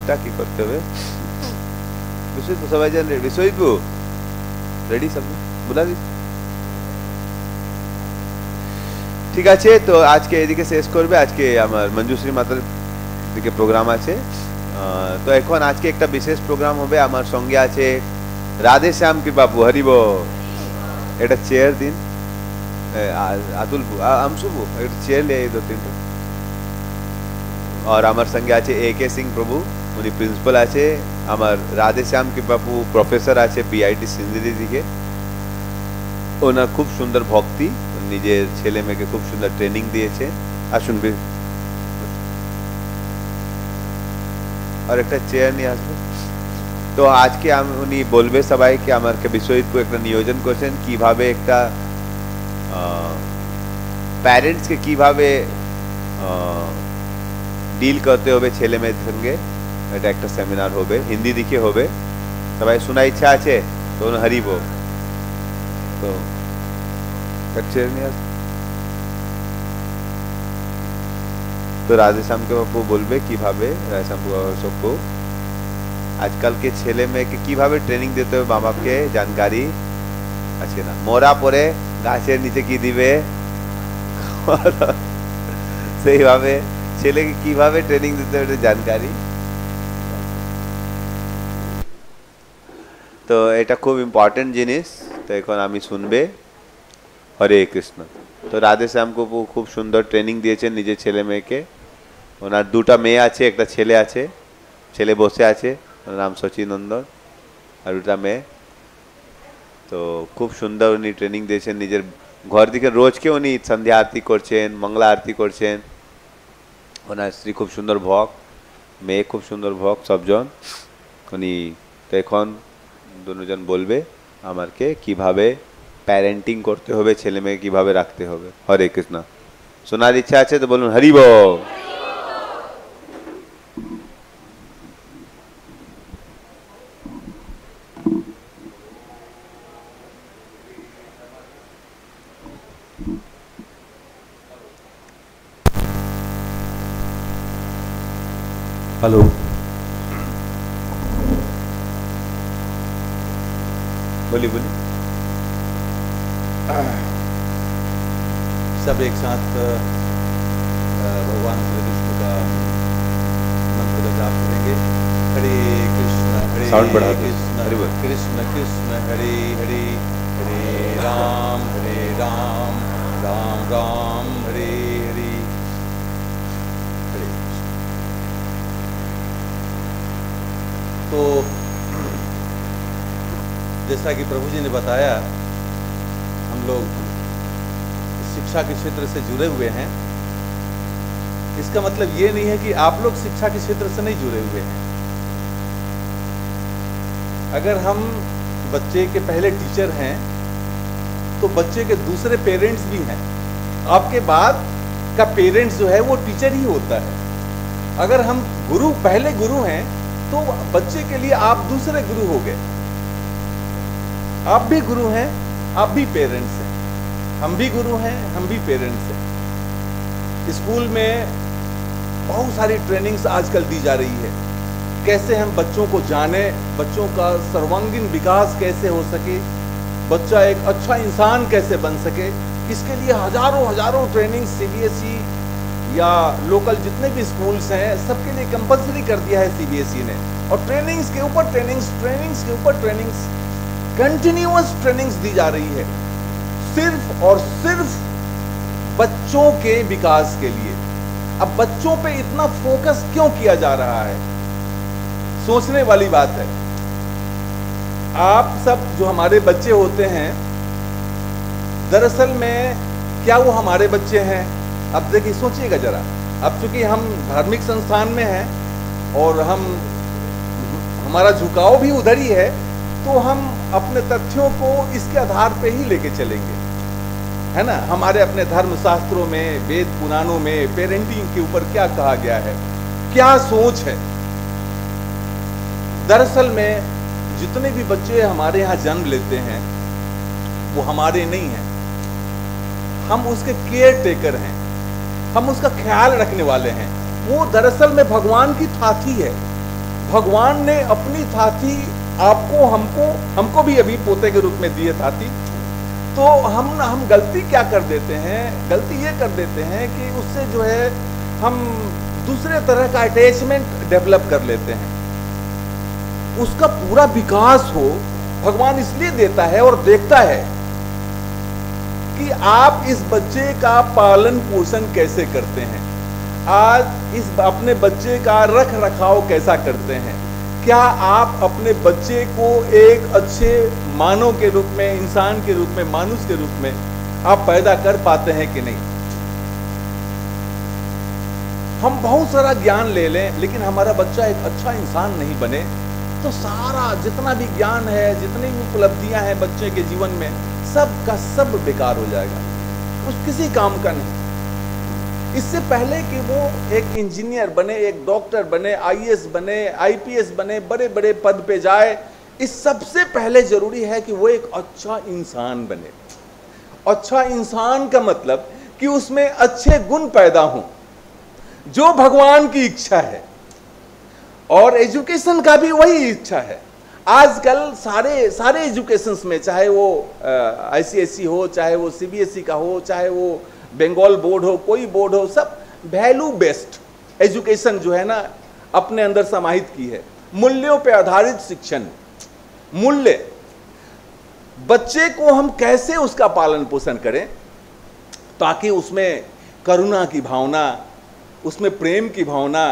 টা কি করতে হবে বিশ্বজিৎ সবাই জান রেডি বিশ্বজিৎ রেডি সব বলা দি ঠিক আছে তো আজকে এদিকে শেষ করবে আজকে আমার মঞ্জুশ্রী মাতার দিকে প্রোগ্রাম আছে তো এখন আজকে একটা বিশেষ প্রোগ্রাম হবে আমার সঙ্গে আছে রাধে শ্যাম কি বাবু হরিব এটা চেয়ার দিন আতুল আমসুবু একটা চেয়ার ले दो तीन और আমার সঙ্গে আছে একে সিং প্রভু উনি প্রিন্সিপাল আছে আমার রাধে শ্যাম কি বাবু প্রফেসর আছে বিআইটি সিন্দিরি দিকে ওনার খুব সুন্দর ভক্তি নিজের ছেলে মেয়েকে খুব সুন্দর ট্রেনিং দিয়েছে আসুন আর একটা চেয়ার নিয়ে আসবে তো আজকে উনি বলবে সবাইকে আমাকে বিশ্বজিৎ একটা নিয়োজন করেছেন কিভাবে একটা প্যারেন্টস কে কিভাবে ডিল করতে হবে ছেলে মেয়েদের সঙ্গে এটা একটা সেমিনার হবে হিন্দি দিকে হবে সবাই শোনার ইচ্ছা আছে তো হরিব তো চেয়ার নিয়ে আসবে तो राधे श्याम के बापू बोलबे কিভাবে রাধে শ্যাম सबको आजकल के ছেলে মেয়েকে কিভাবে ট্রেনিং দিতে হবে মা বাপকে জানকারি আছে না মোরা পরে গাছের নিচে কি দিবে সেইভাবে ছেলেকে কিভাবে ট্রেনিং দিতে হবে জানকারি তো এটা খুব ইম্পর্টেন্ট জিনিস তো এখন আমি শুনবে হরে কৃষ্ণ তো রাধে শ্যাম को খুব সুন্দর ট্রেনিং দিয়েছেন নিজের ছেলে মেয়েকে ওনার দুটো মেয়ে আছে একটা ছেলে আছে ছেলে বসে আছে ওনার নাম সচিন নন্দন আর দুটো মেয়ে তো খুব সুন্দর উনি ট্রেনিং দিয়েছেন নিজের ঘর দিকে রোজকে উনি সন্ধ্যা আরতি করছেন মঙ্গলা আরতি করছেন ওনার স্ত্রী খুব সুন্দর ভক্ত মেয়ে খুব সুন্দর ভক্ত সবজন উনি তো এখন দুজন বলবে আমাকে কিভাবে প্যারেন্টিং করতে হবে ছেলে মেয়ে কিভাবে রাখতে হবে হরে কৃষ্ণ শোনার ইচ্ছা আছে তো বলুন হরি বল हेलो बोली बोली सब एक साथ भगवान श्री कृष्ण का मंत्र का जाप करेंगे हरे कृष्ण साउंड बढ़ा दो। कृष्ण हरि बोल। कृष्ण कृष्ण हरे हरे हरे राम राम राम हरे हरे हरे कृष्ण। तो जैसा कि प्रभु जी ने बताया हम लोग शिक्षा के क्षेत्र से जुड़े हुए हैं इसका मतलब ये नहीं है कि आप लोग शिक्षा के क्षेत्र से नहीं जुड़े हुए हैं अगर हम बच्चे के पहले टीचर हैं तो बच्चे के दूसरे पेरेंट्स भी हैं आपके बाद का पेरेंट्स जो है वो टीचर ही होता है अगर हम गुरु पहले गुरु हैं तो बच्चे के लिए आप दूसरे गुरु हो गए आप भी गुरु हैं आप भी पेरेंट्स हैं हम भी गुरु हैं हम भी पेरेंट्स हैं स्कूल में बहुत सारी ट्रेनिंग्स आजकल दी जा रही है कैसे हम बच्चों को जाने बच्चों का सर्वांगीण विकास कैसे हो सके बच्चा एक अच्छा इंसान कैसे बन सके इसके लिए हजारों ट्रेनिंग सीबीएसई या लोकल जितने भी स्कूल्स हैं सबके लिए कंपलसरी कर दिया है सीबीएसई ने और ट्रेनिंग्स के ऊपर ट्रेनिंग्स कंटिन्यूअस ट्रेनिंग्स दी जा रही है सिर्फ और सिर्फ बच्चों के विकास के लिए अब बच्चों पे इतना फोकस क्यों किया जा रहा है सोचने वाली बात है आप सब जो हमारे बच्चे होते हैं दरअसल में क्या वो हमारे बच्चे हैं अब देखिए सोचिएगा जरा अब चूंकि हम धार्मिक संस्थान में हैं और हमारा झुकाव भी उधर ही है तो हम अपने तथ्यों को इसके आधार पे ही लेके चलेंगे है ना हमारे अपने धर्म शास्त्रों में वेद पुराणों में पेरेंटिंग के ऊपर क्या कहा गया है क्या सोच है दरअसल में जितने भी बच्चे हमारे यहाँ जन्म लेते हैं वो हमारे नहीं हैं हम उसके केयर टेकर हैं हम उसका ख्याल रखने वाले हैं वो दरअसल में भगवान की थाती है भगवान ने अपनी थाती आपको हमको भी अभी पोते के रूप में दिए थाती। तो हम गलती क्या कर देते हैं, गलती ये कर देते हैं कि उससे जो है हम दूसरे तरह का अटैचमेंट डेवलप कर लेते हैं। उसका पूरा विकास हो भगवान इसलिए देता है और देखता है कि आप इस बच्चे का पालन पोषण कैसे करते हैं, आज इस अपने बच्चे का रख रखाव कैसा करते हैं, क्या आप अपने बच्चे को एक अच्छे मानव के रूप में, इंसान के रूप में, मानुष के रूप में आप पैदा कर पाते हैं कि नहीं। हम बहुत सारा ज्ञान ले लें लेकिन हमारा बच्चा एक अच्छा इंसान नहीं बने तो सारा जितना भी ज्ञान है, जितनी भी उपलब्धियां हैं बच्चे के जीवन में, सब का सब बेकार हो जाएगा, उस किसी काम का नहीं। इससे पहले कि वो एक इंजीनियर बने, एक डॉक्टर बने, आईएएस बने, आईपीएस बने, बड़े बड़े पद पे जाए, इस सबसे पहले जरूरी है कि वो एक अच्छा इंसान बने। अच्छा इंसान का मतलब कि उसमें अच्छे गुण पैदा हों, जो भगवान की इच्छा है। और एजुकेशन का भी वही इच्छा है। आजकल सारे एजुकेशंस में, चाहे वो आईसीएसई हो, चाहे वो सीबीएसई का हो, चाहे वो बंगाल बोर्ड हो, कोई बोर्ड हो, सब वैल्यू बेस्ड एजुकेशन जो है ना अपने अंदर समाहित की है। मूल्यों पे आधारित शिक्षण, मूल्य, बच्चे को हम कैसे उसका पालन पोषण करें ताकि उसमें करुणा की भावना, उसमें प्रेम की भावना,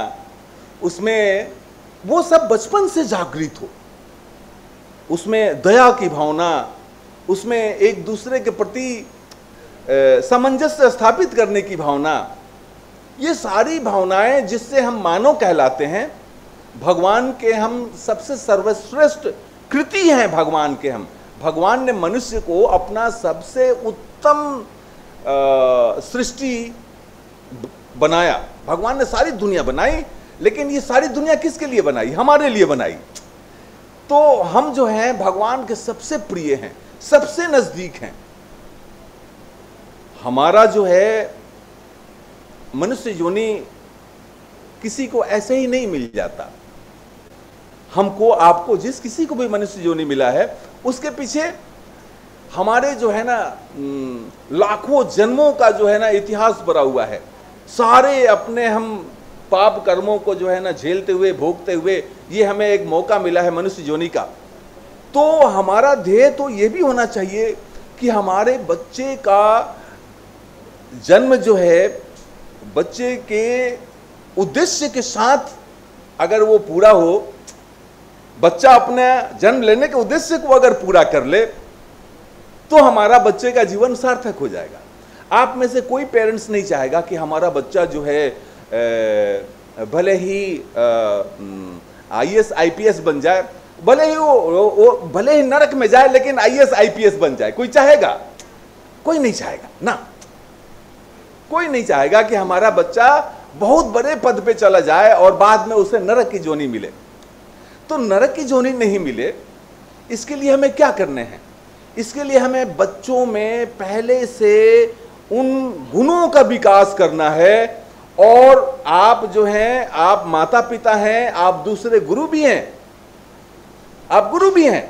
उसमें वो सब बचपन से जागृत हो, उसमें दया की भावना, उसमें एक दूसरे के प्रति सामंजस्य स्थापित करने की भावना, ये सारी भावनाएं जिससे हम मानव कहलाते हैं, भगवान के हम सबसे सर्वश्रेष्ठ कृति हैं। भगवान के हम, भगवान ने मनुष्य को अपना सबसे उत्तम सृष्टि बनाया। भगवान ने सारी दुनिया बनाई, लेकिन ये सारी दुनिया किसके लिए बनाई? हमारे लिए बनाई। तो हम जो हैं भगवान के सबसे प्रिय हैं, सबसे नजदीक हैं। हमारा जो है मनुष्य योनि किसी को ऐसे ही नहीं मिल जाता। हमको, आपको, जिस किसी को भी मनुष्य योनि मिला है उसके पीछे हमारे जो है ना लाखों जन्मों का जो है ना इतिहास भरा हुआ है। सारे अपने हम पाप कर्मों को जो है ना झेलते हुए, भोगते हुए ये हमें एक मौका मिला है मनुष्य योनि का। तो हमारा ध्येय तो ये भी होना चाहिए कि हमारे बच्चे का जन्म जो है, बच्चे के उद्देश्य के साथ अगर वो पूरा हो, बच्चा अपने जन्म लेने के उद्देश्य को अगर पूरा कर ले तो हमारा बच्चे का जीवन सार्थक हो जाएगा। आप में से कोई पेरेंट्स नहीं चाहेगा कि हमारा बच्चा जो है भले ही आईएएस आईपीएस बन जाए, भले ही वो भले ही नरक में जाए लेकिन आईएएस आईपीएस बन जाए। कोई चाहेगा? कोई नहीं चाहेगा ना। कोई नहीं चाहेगा कि हमारा बच्चा बहुत बड़े पद पे चला जाए और बाद में उसे नरक की जोनी मिले। तो नरक की जोनी नहीं मिले, इसके लिए हमें क्या करने हैं? इसके लिए हमें बच्चों में पहले से उन गुणों का विकास करना है। और आप जो हैं, आप माता पिता हैं, आप दूसरे गुरु भी हैं, आप गुरु भी हैं।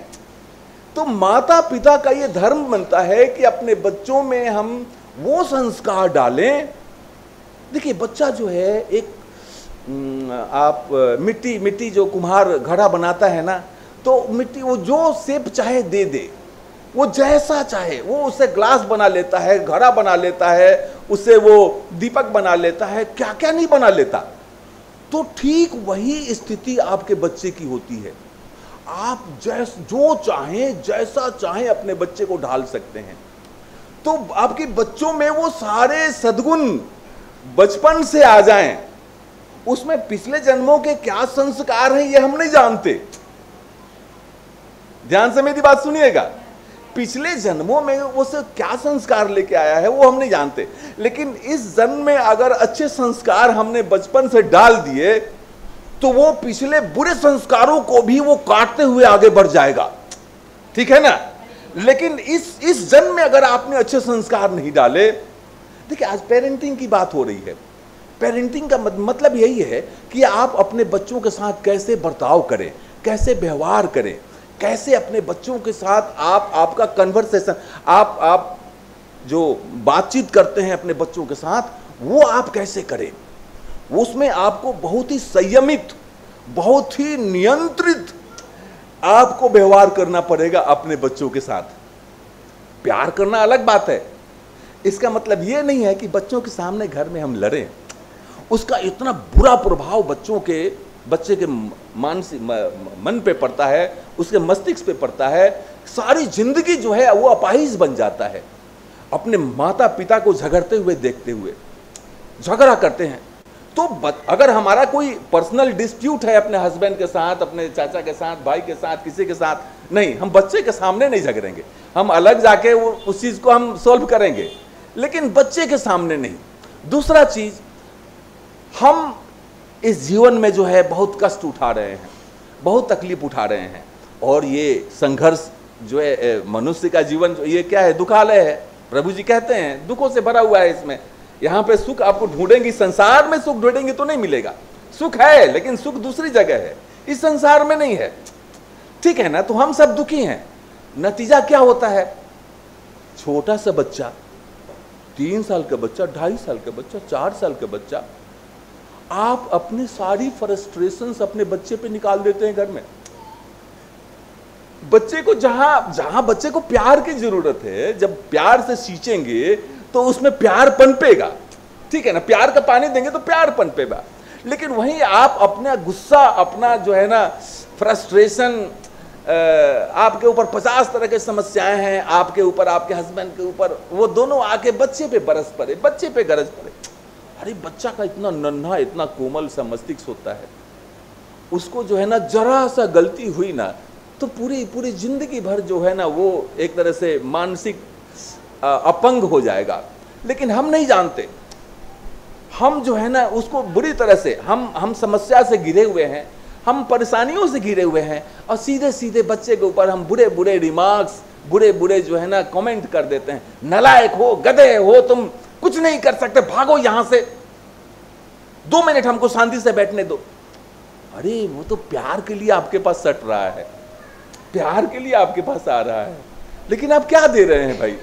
तो माता पिता का ये धर्म बनता है कि अपने बच्चों में हम वो संस्कार डालें। देखिए बच्चा जो है एक आप मिट्टी जो कुम्हार घड़ा बनाता है ना, तो मिट्टी वो जो शेप चाहे दे दे, वो जैसा चाहे वो उसे ग्लास बना लेता है, घड़ा बना लेता है, उसे वो दीपक बना लेता है, क्या क्या नहीं बना लेता। तो ठीक वही स्थिति आपके बच्चे की होती है। आप जो चाहें, जैसा चाहें अपने बच्चे को ढाल सकते हैं। तो आपके बच्चों में वो सारे सद्गुण बचपन से आ जाएं। उसमें पिछले जन्मों के क्या संस्कार हैं ये हम नहीं जानते। ध्यान से मेरी बात सुनिएगा। पिछले जन्मों में वो से क्या संस्कार लेके आया है वो हम नहीं जानते, लेकिन इस जन्म में अगर अच्छे संस्कार हमने बचपन से डाल दिए तो वो पिछले बुरे संस्कारों को भी वो काटते हुए आगे बढ़ जाएगा। ठीक है ना? लेकिन इस जन्म में अगर आपने अच्छे संस्कार नहीं डाले, देखिए आज पेरेंटिंग की बात हो रही है। पेरेंटिंग का मतलब यही है कि आप अपने बच्चों के साथ कैसे बर्ताव करें, कैसे व्यवहार करें, कैसे अपने बच्चों के साथ आपका कन्वर्सेशन, आप जो बातचीत करते हैं अपने बच्चों के साथ, वो आप कैसे करें। उसमें आपको बहुत ही संयमित, बहुत ही नियंत्रित आपको व्यवहार करना पड़ेगा अपने बच्चों के साथ। प्यार करना अलग बात है, इसका मतलब यह नहीं है कि बच्चों के सामने घर में हम लड़ें। उसका इतना बुरा प्रभाव बच्चे के मानसिक मन पे पड़ता है, उसके मस्तिष्क पे पड़ता है, सारी जिंदगी जो है वो अपाहिज बन जाता है। अपने माता पिता को झगड़ते हुए देखते हुए, झगड़ा करते हैं तो अगर हमारा कोई पर्सनल डिस्प्यूट है अपने हस्बैंड के साथ, अपने चाचा के साथ, भाई के साथ, किसी के साथ, नहीं, हम बच्चे के सामने नहीं झगड़ेंगे, हम अलग जाके उस चीज को हम सॉल्व करेंगे, लेकिन बच्चे के सामने नहीं। दूसरा चीज, हम इस जीवन में जो है बहुत कष्ट उठा रहे हैं, बहुत तकलीफ उठा रहे हैं, और ये संघर्ष जो है मनुष्य का जीवन, ये क्या है, दुखालय है। प्रभु जी कहते हैं दुखों से भरा हुआ है इसमें। यहाँ पे सुख आपको ढूंढेंगी, संसार में सुख ढूंढेंगे तो नहीं मिलेगा। सुख है लेकिन सुख दूसरी जगह है, इस संसार में नहीं है, ठीक है ना। तो हम सब दुखी हैं। नतीजा क्या होता है, छोटा सा बच्चा, 3 साल का बच्चा, 2.5 साल का बच्चा, 4 साल का बच्चा, आप अपनी सारी फ्रस्ट्रेशंस अपने बच्चे पे निकाल देते हैं घर में। बच्चे को जहां बच्चे को प्यार की जरूरत है, जब प्यार से सींचेंगे तो उसमें प्यार पनपेगा, ठीक है ना। प्यार का पानी देंगे तो प्यार पनपेगा। लेकिन वहीं आप अपना गुस्सा, अपना जो है ना फ्रस्ट्रेशन, आपके ऊपर 50 तरह की समस्याएं हैं, आपके ऊपर, आपके हस्बैंड के ऊपर, वो दोनों आके बच्चे पे बरस पड़े, बच्चे पे गरज पड़े। अरे बच्चा का इतना नन्हा, इतना कोमल सा मस्तिष्क होता है, उसको जो है ना जरा सा गलती हुई ना तो पूरी जिंदगी भर जो है ना वो एक तरह से मानसिक अपंग हो जाएगा। लेकिन हम नहीं जानते, हम जो है ना उसको बुरी तरह से, हम समस्या से घिरे हुए हैं, हम परेशानियों से घिरे हुए हैं, और सीधे सीधे बच्चे के ऊपर हम बुरे बुरे रिमार्क्स, बुरे बुरे जो है ना कमेंट कर देते हैं। नालायक हो, गधे हो, तुम कुछ नहीं कर सकते, भागो यहां से, 2 मिनट हमको शांति से बैठने दो। अरे वो तो प्यार के लिए आपके पास सट रहा है, प्यार के लिए आपके पास आ रहा है, लेकिन आप क्या दे रहे हैं भाई?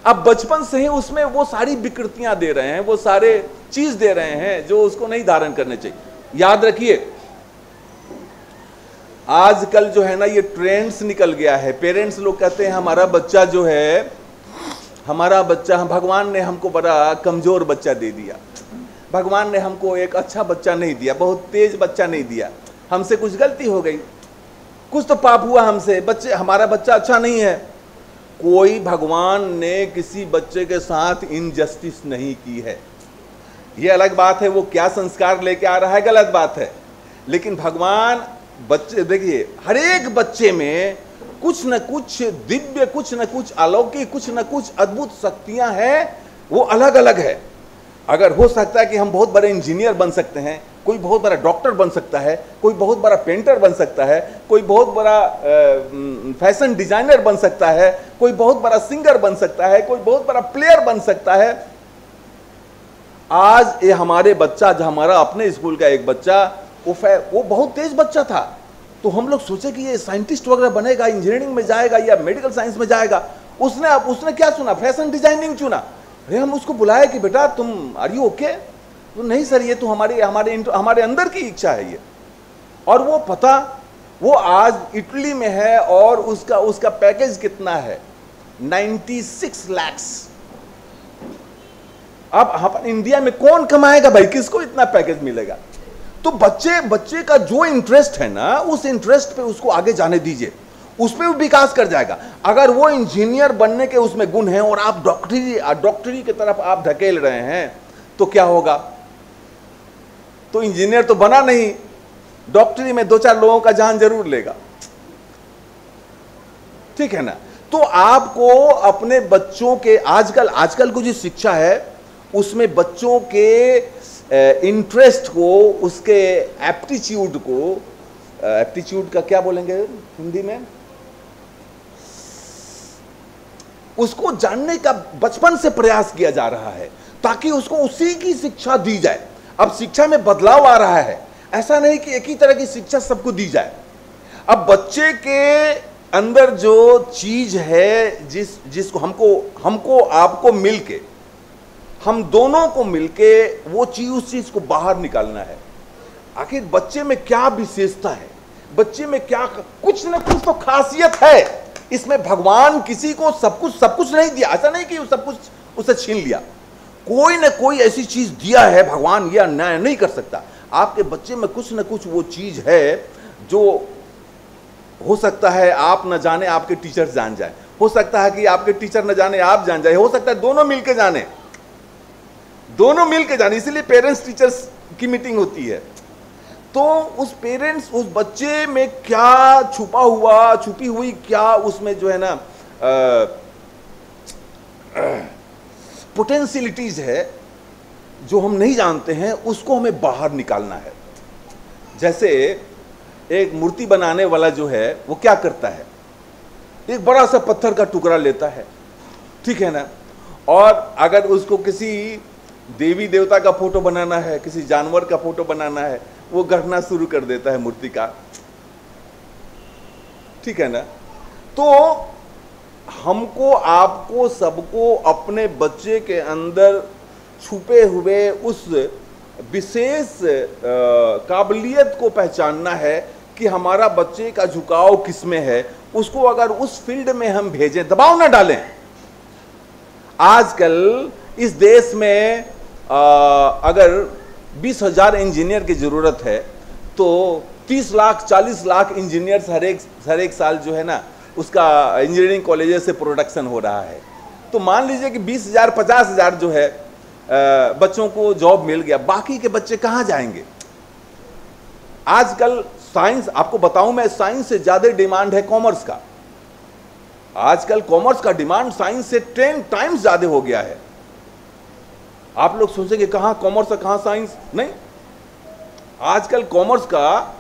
आप बचपन से ही उसमें वो सारी विकृतियां दे रहे हैं, वो सारे चीज दे रहे हैं जो उसको नहीं धारण करने चाहिए। याद रखिए, आजकल जो है ना ये ट्रेंड्स निकल गया है। पेरेंट्स लोग कहते हैं हमारा बच्चा जो है, हमारा बच्चा, भगवान ने हमको बड़ा कमजोर बच्चा दे दिया, भगवान ने हमको एक अच्छा बच्चा नहीं दिया, बहुत तेज बच्चा नहीं दिया, हमसे कुछ गलती हो गई, कुछ तो पाप हुआ हमसे, हमारा बच्चा अच्छा नहीं है। कोई भगवान ने किसी बच्चे के साथ इनजस्टिस नहीं की है। ये अलग बात है, वो क्या संस्कार लेके आ रहा है गलत बात है, लेकिन भगवान बच्चे, देखिए हर एक बच्चे में कुछ न कुछ दिव्य, कुछ न कुछ अलौकिक, कुछ न कुछ अद्भुत शक्तियां हैं, वो अलग अलग है। अगर हो सकता है कि हम बहुत बड़े इंजीनियर बन सकते हैं, कोई बहुत बड़ा डॉक्टर बन सकता है, कोई बहुत बड़ा पेंटर बन सकता है, कोई बहुत बड़ा फैशन डिजाइनर बन सकता है, कोई बहुत बड़ा सिंगर बन सकता है, कोई बहुत बड़ा प्लेयर बन सकता है। आज ये हमारे बच्चा, जो हमारा अपने स्कूल का एक बच्चा, वो बहुत तेज बच्चा था, तो हम लोग सोचे कि ये साइंटिस्ट वगैरह बनेगा, इंजीनियरिंग में जाएगा या मेडिकल साइंस में जाएगा। उसने क्या चुना? फैशन डिजाइनिंग चुना। अरे हम उसको बुलाए कि बेटा तुम आर यू ओके? तो नहीं सर, ये तो हमारे अंदर की इच्छा है ये। और वो पता, वो आज इटली में है और उसका पैकेज कितना है? 96 लाख। अब हम इंडिया में कौन कमाएगा भाई? किसको इतना पैकेज मिलेगा? तो बच्चे का जो इंटरेस्ट है ना, उस इंटरेस्ट पे उसको आगे जाने दीजिए, उसमें वो विकास कर जाएगा। अगर वो इंजीनियर बनने के उसमें गुण हैं और आप डॉक्टरी की तरफ आप धकेल रहे हैं, तो क्या होगा? तो इंजीनियर तो बना नहीं, डॉक्टरी में 2-4 लोगों का जान जरूर लेगा, ठीक है ना। तो आपको अपने बच्चों के, आजकल को जो शिक्षा है उसमें बच्चों के इंटरेस्ट को, उसके एप्टीट्यूड को, एप्टीट्यूड का क्या बोलेंगे हिंदी में, उसको जानने का बचपन से प्रयास किया जा रहा है, ताकि उसको उसी की शिक्षा दी जाए। अब शिक्षा में बदलाव आ रहा है। ऐसा नहीं कि एक ही तरह की शिक्षा सबको दी जाए। अब बच्चे के अंदर जो चीज है, जिसको हमको आपको मिलके, हम दोनों को मिलके वो चीज, उस चीज को बाहर निकालना है। आखिर बच्चे में क्या विशेषता है, बच्चे में क्या, कुछ ना कुछ तो खासियत है इसमें। भगवान किसी को सब कुछ नहीं दिया। ऐसा नहीं कि सब कुछ उसे छीन लिया। कोई ना कोई ऐसी चीज दिया है भगवान, या नहीं कर सकता। आपके बच्चे में कुछ ना कुछ वो चीज है जो हो सकता है आप न जाने, आपके टीचर जान जाए। हो सकता है कि आपके टीचर न जाने, आप जान जाए। हो सकता है दोनों मिलके जाने, दोनों मिलके जाने। इसलिए पेरेंट्स टीचर्स की मीटिंग होती है। तो उस पेरेंट्स, उस बच्चे में क्या छुपी हुई क्या उसमें जो है ना पोटेंशियलिटीज है जो हम नहीं जानते हैं, उसको हमें बाहर निकालना है। जैसे एक मूर्ति बनाने वाला जो है वो क्या करता है, एक बड़ा सा पत्थर का टुकड़ा लेता है, ठीक है ना, और अगर उसको किसी देवी देवता का फोटो बनाना है, किसी जानवर का फोटो बनाना है, वो गढ़ना शुरू कर देता है मूर्ति का, ठीक है ना। तो हमको, आपको, सबको अपने बच्चे के अंदर छुपे हुए उस विशेष काबिलियत को पहचानना है कि हमारा बच्चे का झुकाव किसमें है। उसको अगर उस फील्ड में हम भेजें, दबाव ना डालें। आजकल इस देश में अगर 20,000 इंजीनियर की जरूरत है तो 30 लाख 40 लाख इंजीनियर्स हर एक साल जो है ना उसका इंजीनियरिंग कॉलेजेस से प्रोडक्शन हो रहा है। तो मान लीजिए कि 20,000 50,000 जो है बच्चों को जॉब मिल गया, बाकी के बच्चे कहां जाएंगे। आजकल साइंस, आपको बताऊं मैं, साइंस से ज्यादा डिमांड है कॉमर्स का। आजकल कॉमर्स का डिमांड साइंस से 10 टाइम्स ज्यादा हो गया है। आप लोग सोचेंगे कहां कॉमर्स और कहां साइंस, नहीं, आजकल कॉमर्स का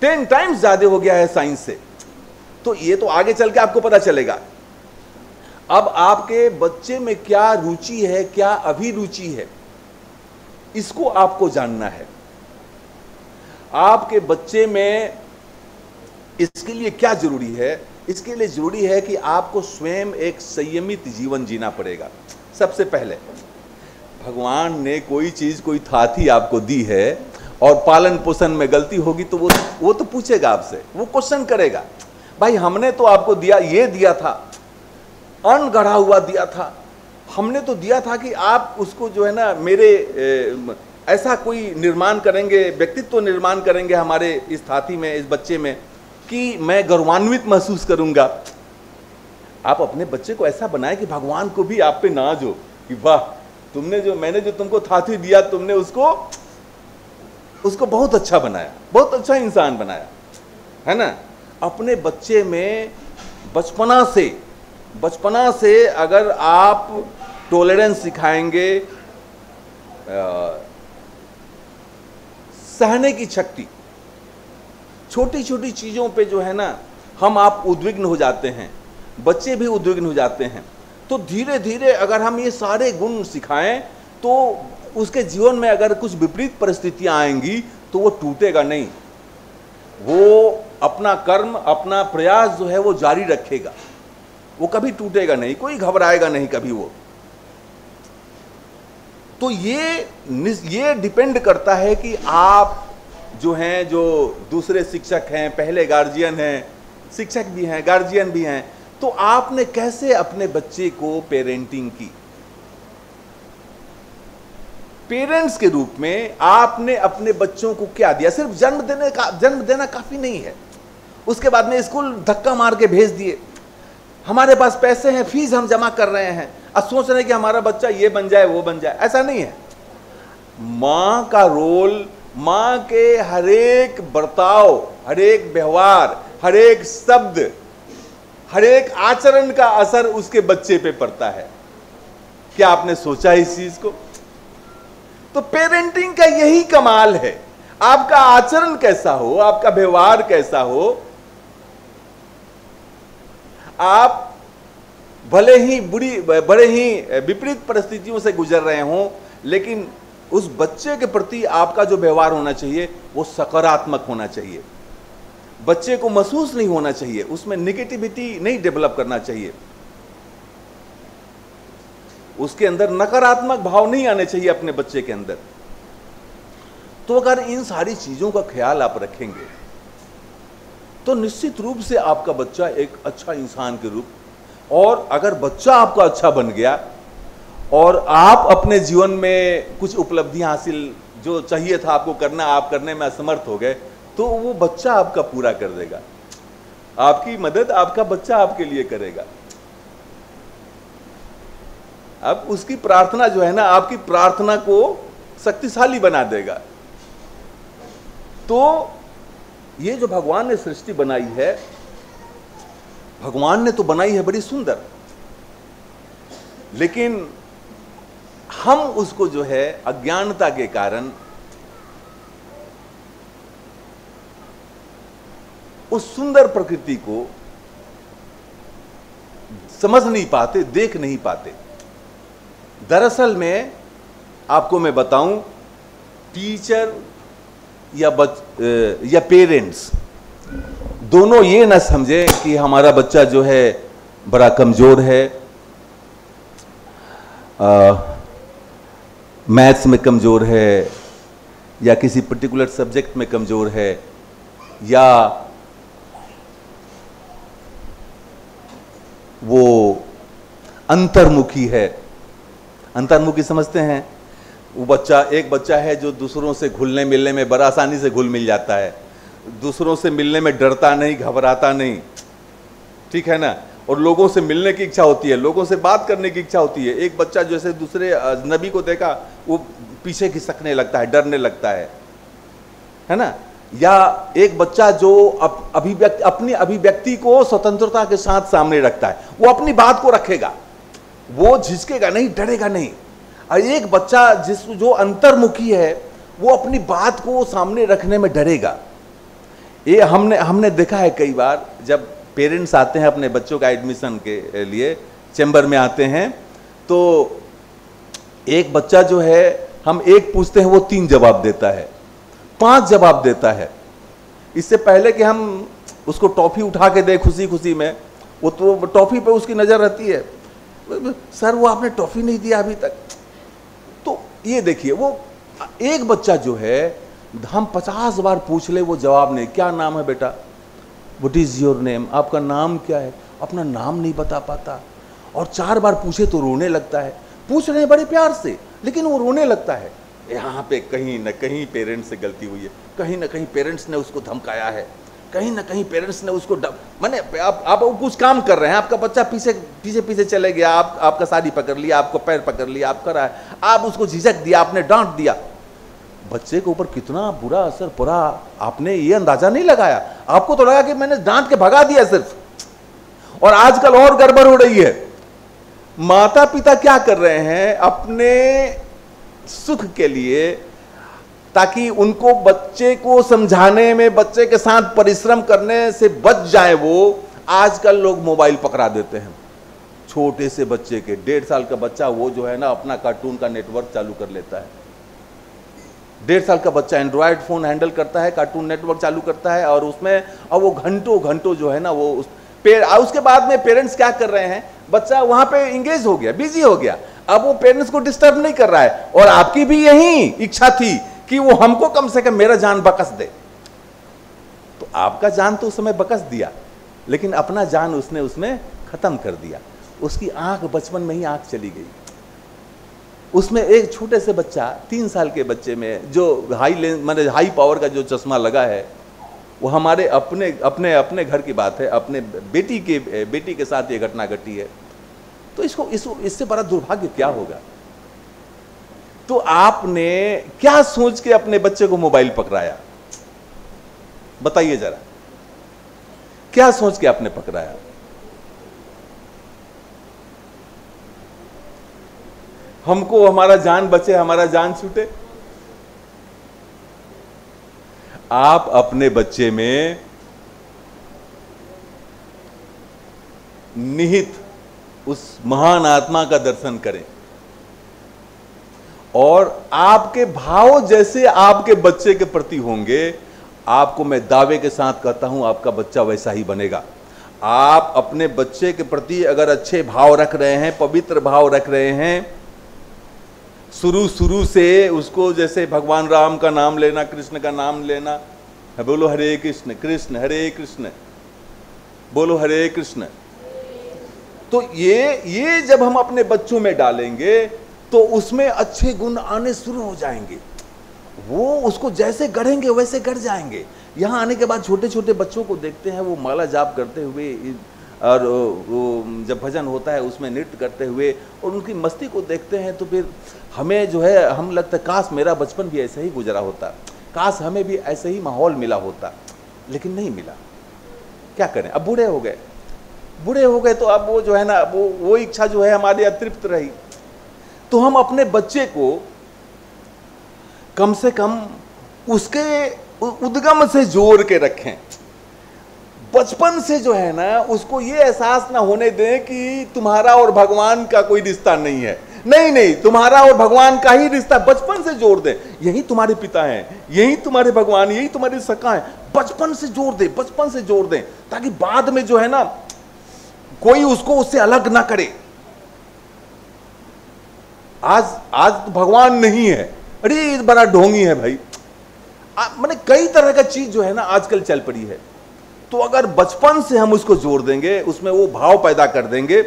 10 टाइम्स ज्यादा हो गया है साइंस से। तो ये तो आगे चल के आपको पता चलेगा। अब आपके बच्चे में क्या रुचि है, क्या अभिरुचि है, इसको आपको जानना है। आपके बच्चे में इसके लिए क्या जरूरी है, इसके लिए जरूरी है कि आपको स्वयं एक संयमित जीवन जीना पड़ेगा। सबसे पहले भगवान ने कोई चीज, कोई थाती आपको दी है और पालन पोषण में गलती होगी तो वो तो पूछेगा आपसे, वो क्वेश्चन करेगा, भाई हमने तो आपको दिया, ये दिया था, अन्न गढ़ा हुआ दिया था, हमने तो दिया था कि आप उसको जो है ना मेरे ऐसा कोई निर्माण करेंगे, व्यक्तित्व निर्माण करेंगे हमारे इस थाती में, इस बच्चे में, कि मैं गौरवान्वित महसूस करूंगा। आप अपने बच्चे को ऐसा बनाए कि भगवान को भी आप पे नाज हो कि वाह, मैंने जो तुमको थाती दिया, तुमने उसको बहुत अच्छा बनाया, बहुत अच्छा इंसान बनाया, है ना। अपने बच्चे में बचपना से अगर आप टॉलरेंस सिखाएंगे, सहने की शक्ति, छोटी छोटी चीजों पे जो है ना आप उद्विग्न हो जाते हैं, बच्चे भी उद्विग्न हो जाते हैं। तो धीरे धीरे अगर हम ये सारे गुण सिखाएं तो उसके जीवन में अगर कुछ विपरीत परिस्थितियां आएंगी तो वो टूटेगा नहीं, वो अपना कर्म, अपना प्रयास जो है वो जारी रखेगा, वो कभी टूटेगा नहीं, कोई घबराएगा नहीं कभी वो। तो ये डिपेंड करता है कि आप जो हैं, जो दूसरे शिक्षक हैं, पहले गार्जियन हैं, शिक्षक भी हैं, गार्जियन भी हैं, तो आपने कैसे अपने बच्चे को पेरेंटिंग की। पेरेंट्स के रूप में आपने अपने बच्चों को क्या दिया। सिर्फ जन्म देना काफी नहीं है, उसके बाद में स्कूल धक्का मार के भेज दिए, हमारे पास पैसे हैं, फीस हम जमा कर रहे हैं, अब सोच रहे हैं कि हमारा बच्चा ये बन जाए, वो बन जाए। ऐसा नहीं है। मां का रोल, मां के हर एक बर्ताव, हर एक व्यवहार, हर एक शब्द, हर एक आचरण का असर उसके बच्चे पे पड़ता है। क्या आपने सोचा इस चीज को? तो पेरेंटिंग का यही कमाल है। आपका आचरण कैसा हो, आपका व्यवहार कैसा हो, आप भले ही बड़े ही विपरीत परिस्थितियों से गुजर रहे हों, लेकिन उस बच्चे के प्रति आपका जो व्यवहार होना चाहिए वो सकारात्मक होना चाहिए। बच्चे को महसूस नहीं होना चाहिए, उसमें नेगेटिविटी नहीं डेवलप करना चाहिए, उसके अंदर नकारात्मक भाव नहीं आने चाहिए अपने बच्चे के अंदर। तो अगर इन सारी चीजों का ख्याल आप रखेंगे तो निश्चित रूप से आपका बच्चा एक अच्छा इंसान के रूप, और अगर बच्चा आपका अच्छा बन गया और आप अपने जीवन में कुछ उपलब्धियां हासिल जो चाहिए था आपको करना, आप करने में असमर्थ हो गए, तो वो बच्चा आपका पूरा कर देगा। आपकी मदद आपका बच्चा आपके लिए करेगा। अब उसकी प्रार्थना जो है ना, आपकी प्रार्थना को शक्तिशाली बना देगा। तो ये जो भगवान ने सृष्टि बनाई है, भगवान ने तो बनाई है बड़ी सुंदर, लेकिन हम उसको जो है अज्ञानता के कारण उस सुंदर प्रकृति को समझ नहीं पाते, देख नहीं पाते। दरअसल में आपको मैं बताऊं, टीचर या पेरेंट्स दोनों ये ना समझे कि हमारा बच्चा जो है बड़ा कमजोर है, मैथ्स में कमजोर है, या किसी पर्टिकुलर सब्जेक्ट में कमजोर है, या वो अंतर्मुखी है। अंतर्मुखी समझते हैं? वो बच्चा, एक बच्चा है जो दूसरों से घुलने मिलने में बड़ा आसानी से घुल मिल जाता है, दूसरों से मिलने में डरता नहीं, घबराता नहीं, ठीक है ना, और लोगों से मिलने की इच्छा होती है, लोगों से बात करने की इच्छा होती है। एक बच्चा जैसे दूसरे अजनबी को देखा वो पीछे खिसकने लगता है, डरने लगता है ना। या एक बच्चा जो अपनी अभिव्यक्ति को स्वतंत्रता के साथ सामने रखता है, वो अपनी बात को रखेगा, वो झिझकेगा नहीं, डरेगा नहीं। और एक बच्चा जो अंतर्मुखी है, वो अपनी बात को सामने रखने में डरेगा। ये हमने देखा है कई बार, जब पेरेंट्स आते हैं अपने बच्चों का एडमिशन के लिए, चैम्बर में आते हैं, तो एक बच्चा जो है, हम एक पूछते हैं वो 3 जवाब देता है, 5 जवाब देता है। इससे पहले कि हम उसको टॉफी उठा के दें खुशी खुशी में, वो तो टॉफी पे उसकी नजर रहती है, सर वो आपने टॉफी नहीं दिया अभी तक। तो ये देखिए, वो एक बच्चा जो है, हम 50 बार पूछ ले वो जवाब नहीं। क्या नाम है बेटा? What is your name? आपका नाम क्या है? अपना नाम नहीं बता पाता। और 4 बार पूछे तो रोने लगता है। पूछ रहे हैं बड़े प्यार से, लेकिन वो रोने लगता है। यहाँ पे कहीं ना कहीं पेरेंट्स से गलती हुई है, कहीं ना कहीं पेरेंट्स ने उसको धमकाया है, कहीं ना कहीं पेरेंट्स ने उसको माने आप कुछ काम कर रहे हैं, आपका बच्चा पीछे पीछे पीछे चले गया, आपका साड़ी पकड़ लिया, आपको पैर पकड़ लिया, आप करा है, आप उसको झिझक दिया, आपने डांट दिया। बच्चे के ऊपर कितना बुरा असर पड़ा, आपने ये अंदाजा नहीं लगाया। आपको तो लगा कि मैंने डांट के भगा दिया सिर्फ। और आजकल और गड़बड़ हो रही है। माता पिता क्या कर रहे हैं, अपने सुख के लिए, ताकि उनको बच्चे को समझाने में, बच्चे के साथ परिश्रम करने से बच जाए, वो आजकल लोग मोबाइल पकड़ा देते हैं छोटे से बच्चे के। 1.5 साल का बच्चा वो जो है ना, अपना कार्टून का नेटवर्क चालू कर लेता है। 1.5 साल का बच्चा एंड्रॉयड फोन हैंडल करता है, कार्टून नेटवर्क चालू करता है, और उसमें अब वो घंटों घंटों जो है ना, वो उसके बाद में पेरेंट्स क्या कर रहे हैं, बच्चा वहां पे इंगेज हो गया, बिजी हो गया, अब वो पेरेंट्स को डिस्टर्ब नहीं कर रहा है। और आपकी भी यही इच्छा थी कि वो हमको कम से कम मेरा जान बकस दे, तो आपका जान तो उस समय बकस दिया, लेकिन अपना जान उसने उसमें खत्म कर दिया। उसकी आंख बचपन में ही आंख चली गई। उसमें एक छोटे से बच्चा, 3 साल के बच्चे में जो हाई पावर का जो चश्मा लगा है, वो हमारे अपने घर की बात है, अपने बेटी के साथ ये घटना घटी है। तो इससे बड़ा दुर्भाग्य क्या होगा? तो आपने क्या सोच के अपने बच्चे को मोबाइल पकड़ाया? बताइए जरा, क्या सोच के आपने पकड़ाया? हमको हमारा जान बचे, हमारा जान छूटे? आप अपने बच्चे में निहित उस महान आत्मा का दर्शन करें, और आपके भाव जैसे आपके बच्चे के प्रति होंगे, आपको मैं दावे के साथ कहता हूं आपका बच्चा वैसा ही बनेगा। आप अपने बच्चे के प्रति अगर अच्छे भाव रख रहे हैं, पवित्र भाव रख रहे हैं, शुरू से उसको जैसे भगवान राम का नाम लेना, कृष्ण का नाम लेना, बोलो हरे कृष्ण कृष्ण हरे कृष्ण, बोलो हरे कृष्ण, तो ये जब हम अपने बच्चों में डालेंगे तो उसमें अच्छे गुण आने शुरू हो जाएंगे। वो उसको जैसे गढ़ेंगे वैसे गढ़ जाएंगे। यहाँ आने के बाद छोटे छोटे बच्चों को देखते हैं वो माला जाप करते हुए, और वो जब भजन होता है उसमें नृत्य करते हुए, और उनकी मस्ती को देखते हैं तो फिर हमें जो है हम लगता है काश मेरा बचपन भी ऐसा ही गुजरा होता, काश हमें भी ऐसे ही माहौल मिला होता, लेकिन नहीं मिला। क्या करें, अब बूढ़े हो गए तो अब वो जो है ना वो इच्छा जो है हमारी अतृप्त रही। तो हम अपने बच्चे को कम से कम उसके उद्गम से जोड़ के रखें। बचपन से जो है ना उसको ये एहसास ना होने दें कि तुम्हारा और भगवान का कोई रिश्ता नहीं है। नहीं, तुम्हारा और भगवान का ही रिश्ता बचपन से जोड़ दें। यही तुम्हारे पिता हैं, यही तुम्हारे भगवान, यही तुम्हारी सखा है। बचपन से जोड़ दें, ताकि बाद में जो है ना कोई उसको उससे अलग ना करे। आज तो भगवान नहीं है, अरे बड़ा ढोंगी है भाई, मैंने कई तरह का चीज जो है ना आजकल चल पड़ी है। तो अगर बचपन से हम उसको जोड़ देंगे, उसमें वो भाव पैदा कर देंगे,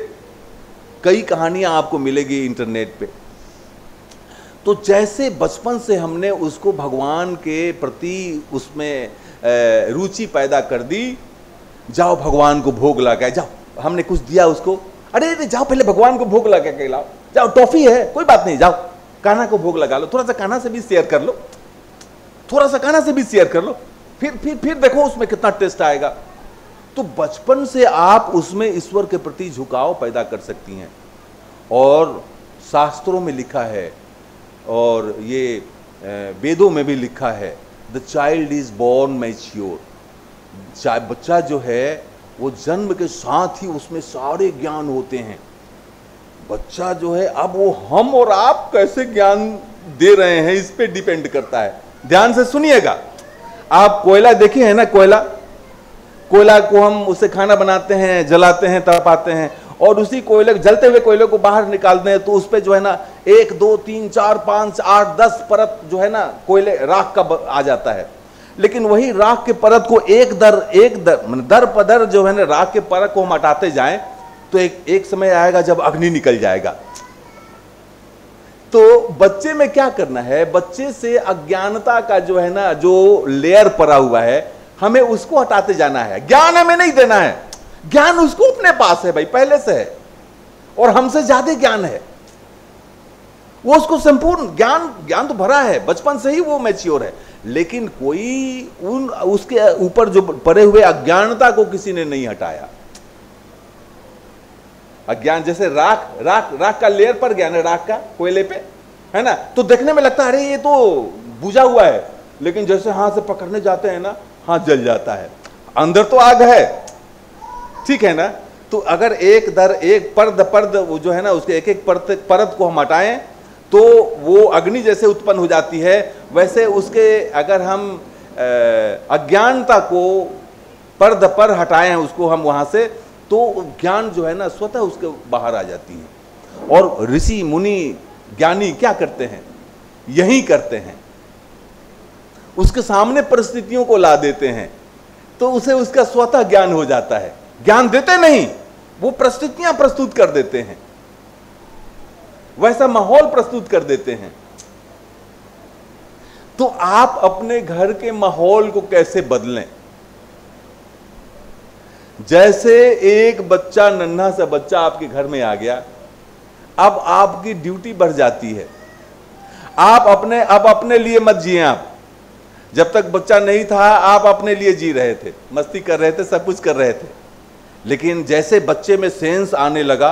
कई कहानियां आपको मिलेगी इंटरनेट पे। तो जैसे बचपन से हमने उसको भगवान के प्रति उसमें रुचि पैदा कर दी, जाओ भगवान को भोग लगा, जाओ हमने कुछ दिया उसको, अरे जाओ पहले भगवान को भोग लगा के लाओ, जाओ टॉफी है कोई बात नहीं, जाओ कान्हा को भोग लगा लो, थोड़ा सा कान्हा से भी शेयर कर लो, फिर देखो उसमें कितना टेस्ट आएगा। तो बचपन से आप उसमें ईश्वर के प्रति झुकाव पैदा कर सकती हैं। और शास्त्रों में लिखा है और ये वेदों में भी लिखा है, the child is born mature. बच्चा जो है वो जन्म के साथ ही उसमें सारे ज्ञान होते हैं। बच्चा जो है, अब वो हम और आप कैसे ज्ञान दे रहे हैं इस पे डिपेंड करता है। ध्यान से सुनिएगा। आप कोयला देखे हैं ना, कोयला को हम उससे खाना बनाते हैं, जलाते हैं, तपाते हैं, और उसी कोयले जलते हुए कोयले को बाहर निकालते हैं तो उस पे जो है ना 1 2 3 4 5 8 10 परत जो है ना कोयले राख का आ जाता है। लेकिन वही राख के परत को एक दर पदर जो है ना राख के परत को हम हटाते जाएं तो एक समय आएगा जब अग्नि निकल जाएगा। तो बच्चे में क्या करना है, बच्चे से अज्ञानता का जो है ना जो लेयर पड़ा हुआ है हमें उसको हटाते जाना है। ज्ञान हमें नहीं देना है, ज्ञान उसको अपने पास है भाई, पहले से है और हमसे ज्यादा ज्ञान है। वो उसको संपूर्ण ज्ञान तो भरा है, बचपन से ही वो मैच्योर है। लेकिन कोई उसके ऊपर जो पड़े हुए अज्ञानता को किसी ने नहीं हटाया। अज्ञान जैसे राख का लेयर पर गया ना, राख का कोयले पे है ना, तो देखने में लगता है अरे ये तो बुझा हुआ है, लेकिन जैसे हाथ से पकड़ने जाते हैं ना हाथ जल जाता है, अंदर तो आग है, ठीक है ना। तो अगर एक दर एक पर्द वो जो है ना उसके एक परत को हम हटाएं तो वो अग्नि जैसे उत्पन्न हो जाती है। वैसे उसके अगर हम अज्ञानता को पर्द पर हटाएं उसको हम वहां से, तो ज्ञान जो है ना स्वतः उसके बाहर आ जाती है। और ऋषि मुनि ज्ञानी क्या करते हैं, यही करते हैं, उसके सामने परिस्थितियों को ला देते हैं तो उसे उसका स्वतः ज्ञान हो जाता है। ज्ञान देते नहीं, वो परिस्थितियां प्रस्तुत कर देते हैं, वैसा माहौल प्रस्तुत कर देते हैं। तो आप अपने घर के माहौल को कैसे बदलें। जैसे एक बच्चा, नन्हा सा बच्चा आपके घर में आ गया, अब आपकी ड्यूटी बढ़ जाती है। आप अपने लिए मत जिए। आप जब तक बच्चा नहीं था आप अपने लिए जी रहे थे, मस्ती कर रहे थे, सब कुछ कर रहे थे। लेकिन जैसे बच्चे में सेंस आने लगा,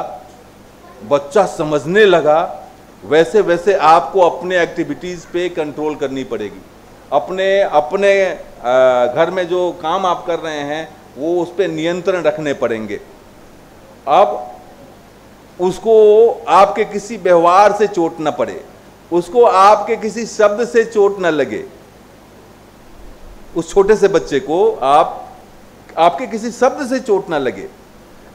बच्चा समझने लगा, वैसे वैसे आपको अपने एक्टिविटीज पे कंट्रोल करनी पड़ेगी। अपने घर में जो काम आप कर रहे हैं वो उस पर नियंत्रण रखने पड़ेंगे। अब उसको आपके किसी व्यवहार से चोट न पड़े, उसको आपके किसी शब्द से चोट न लगे, उस छोटे से बच्चे को आपके किसी शब्द से चोट ना लगे,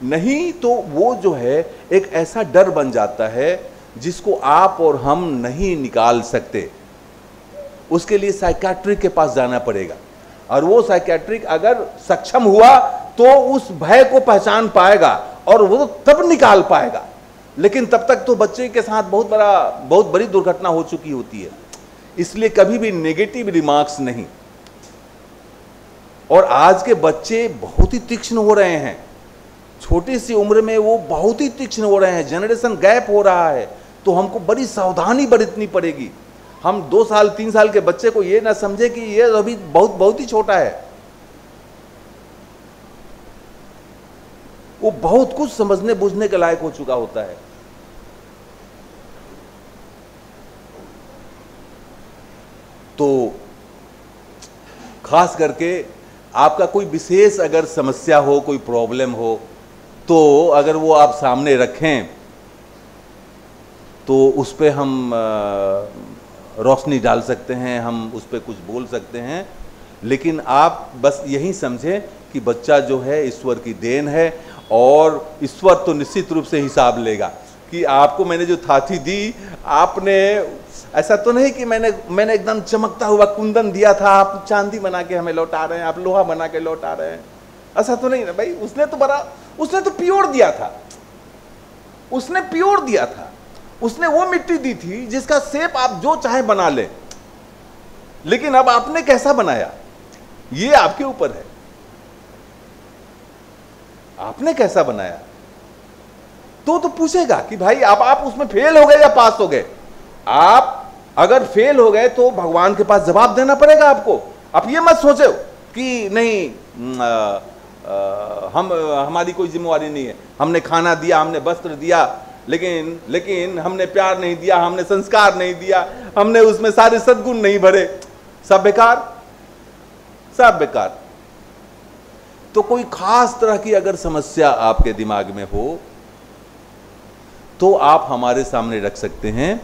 नहीं तो वो जो है एक ऐसा डर बन जाता है जिसको आप और हम नहीं निकाल सकते। उसके लिए साइकियाट्रिक के पास जाना पड़ेगा, और वो साइकियाट्रिक अगर सक्षम हुआ तो उस भय को पहचान पाएगा और वो तब निकाल पाएगा। लेकिन तब तक तो बच्चे के साथ बहुत बड़ी दुर्घटना हो चुकी होती है। इसलिए कभी भी नेगेटिव रिमार्क्स नहीं। और आज के बच्चे बहुत ही तीक्ष्ण हो रहे हैं, छोटी सी उम्र में वो बहुत ही तीक्ष्ण हो रहे हैं, जनरेशन गैप हो रहा है। तो हमको बड़ी सावधानी बरतनी पड़ेगी। हम 2 साल 3 साल के बच्चे को ये ना समझे कि ये अभी बहुत ही छोटा है, वो बहुत कुछ समझने बूझने के लायक हो चुका होता है। तो खास करके आपका कोई विशेष अगर समस्या हो, कोई प्रॉब्लम हो, तो अगर वो आप सामने रखें तो उस पर हम रोशनी डाल सकते हैं, हम उस पर कुछ बोल सकते हैं। लेकिन आप बस यही समझें कि बच्चा जो है ईश्वर की देन है, और ईश्वर तो निश्चित रूप से हिसाब लेगा कि आपको मैंने जो थाती दी, आपने ऐसा तो नहीं कि मैंने एकदम चमकता हुआ कुंदन दिया था, आप चांदी बना के हमें लौटा रहे हैं, आप लोहा बना के लौटा रहे हैं, ऐसा तो नहीं ना भाई। उसने तो प्योर दिया था, उसने प्योर दिया था, उसने वो मिट्टी दी थी जिसका शेप आप जो चाहे बना ले। लेकिन अब आपने कैसा बनाया ये आपके ऊपर है, आपने कैसा बनाया। तो पूछेगा कि भाई आप उसमें फेल हो गए या पास हो गए। आप अगर फेल हो गए तो भगवान के पास जवाब देना पड़ेगा आपको। आप ये मत सोचो कि नहीं हमारी कोई जिम्मेवारी नहीं है, हमने खाना दिया, हमने वस्त्र दिया, लेकिन हमने प्यार नहीं दिया, हमने संस्कार नहीं दिया, हमने उसमें सारे सद्गुण नहीं भरे, सब बेकार, सब बेकार। तो कोई खास तरह की अगर समस्या आपके दिमाग में हो तो आप हमारे सामने रख सकते हैं,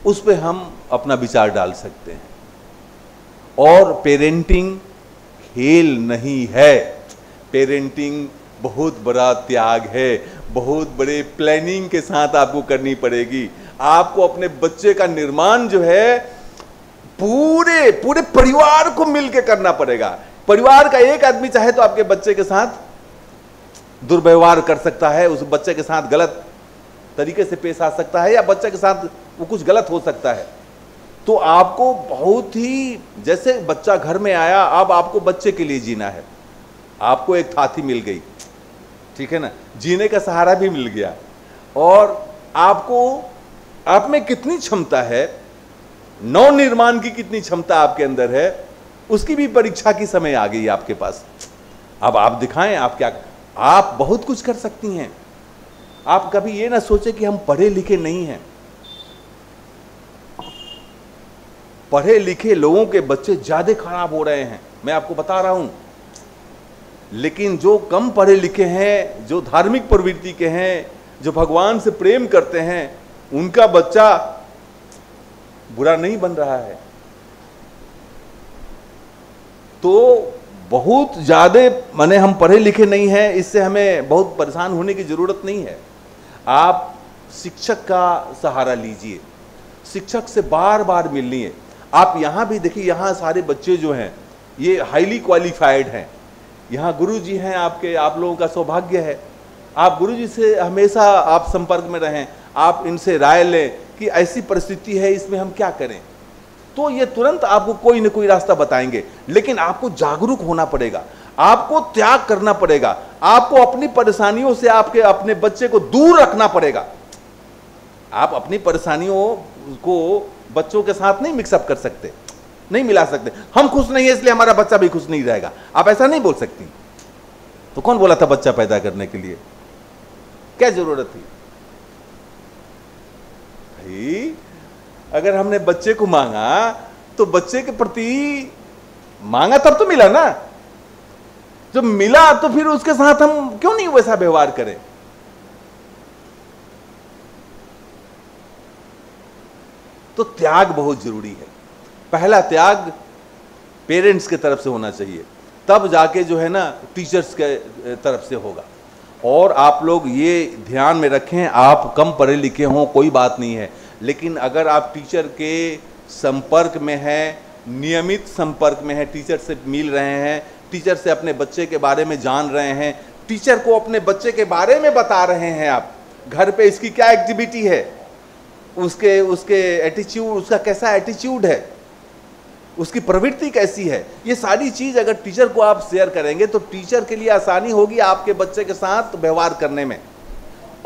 उस पे हम अपना विचार डाल सकते हैं। और पेरेंटिंग खेल नहीं है, पेरेंटिंग बहुत बड़ा त्याग है, बहुत बड़े प्लानिंग के साथ आपको करनी पड़ेगी। आपको अपने बच्चे का निर्माण जो है पूरे परिवार को मिलकर करना पड़ेगा। परिवार का एक आदमी चाहे तो आपके बच्चे के साथ दुर्व्यवहार कर सकता है, उस बच्चे के साथ गलत तरीके से पेश आ सकता है, या बच्चे के साथ वो कुछ गलत हो सकता है। तो आपको बहुत ही, जैसे बच्चा घर में आया, अब आपको बच्चे के लिए जीना है। आपको एक थाती मिल गई, ठीक है ना, जीने का सहारा भी मिल गया, और आप में कितनी क्षमता है, नव निर्माण की कितनी क्षमता आपके अंदर है, उसकी भी परीक्षा की समय आ गई आपके पास। अब आप दिखाएं आप क्या, आप बहुत कुछ कर सकती हैं। आप कभी ये ना सोचे कि हम पढ़े लिखे नहीं हैं। पढ़े लिखे लोगों के बच्चे ज्यादा खराब हो रहे हैं, मैं आपको बता रहा हूं। लेकिन जो कम पढ़े लिखे हैं, जो धार्मिक प्रवृत्ति के हैं, जो भगवान से प्रेम करते हैं, उनका बच्चा बुरा नहीं बन रहा है। तो बहुत ज्यादा माने हम पढ़े लिखे नहीं हैं, इससे हमें बहुत परेशान होने की जरूरत नहीं है। आप शिक्षक का सहारा लीजिए, शिक्षक से बार बार मिलिए। आप यहाँ भी देखिए, यहाँ सारे बच्चे जो हैं ये हाईली क्वालिफाइड हैं। यहाँ गुरुजी हैं आपके, आप लोगों का सौभाग्य है। आप गुरुजी से हमेशा आप संपर्क में रहें, आप इनसे राय लें कि ऐसी परिस्थिति है, इसमें हम क्या करें। तो ये तुरंत आपको कोई न कोई रास्ता बताएंगे। लेकिन आपको जागरूक होना पड़ेगा, आपको त्याग करना पड़ेगा, आपको अपनी परेशानियों से अपने बच्चे को दूर रखना पड़ेगा। आप अपनी परेशानियों को बच्चों के साथ नहीं मिक्सअप कर सकते, नहीं मिला सकते। हम खुश नहीं है इसलिए हमारा बच्चा भी खुश नहीं रहेगा, आप ऐसा नहीं बोल सकती। तो कौन बोला था बच्चा पैदा करने के लिए, क्या जरूरत थी भाई? अगर हमने बच्चे को मांगा तो बच्चे के प्रति मांगा तब तो मिला ना। जब मिला तो फिर उसके साथ हम क्यों नहीं वैसा व्यवहार करें। तो त्याग बहुत जरूरी है। पहला त्याग पेरेंट्स के तरफ से होना चाहिए, तब जाके जो है ना टीचर्स के तरफ से होगा। और आप लोग ये ध्यान में रखें, आप कम पढ़े लिखे हों कोई बात नहीं है, लेकिन अगर आप टीचर के संपर्क में हैं, नियमित संपर्क में हैं, टीचर से मिल रहे हैं, टीचर से अपने बच्चे के बारे में जान रहे हैं, टीचर को अपने बच्चे के बारे में बता रहे हैं, आप घर पे इसकी क्या एक्टिविटी है, उसके एटीट्यूड, उसका कैसा एटीट्यूड है, उसकी प्रवृत्ति कैसी है, ये सारी चीज अगर टीचर को आप शेयर करेंगे तो टीचर के लिए आसानी होगी आपके बच्चे के साथ व्यवहार करने में।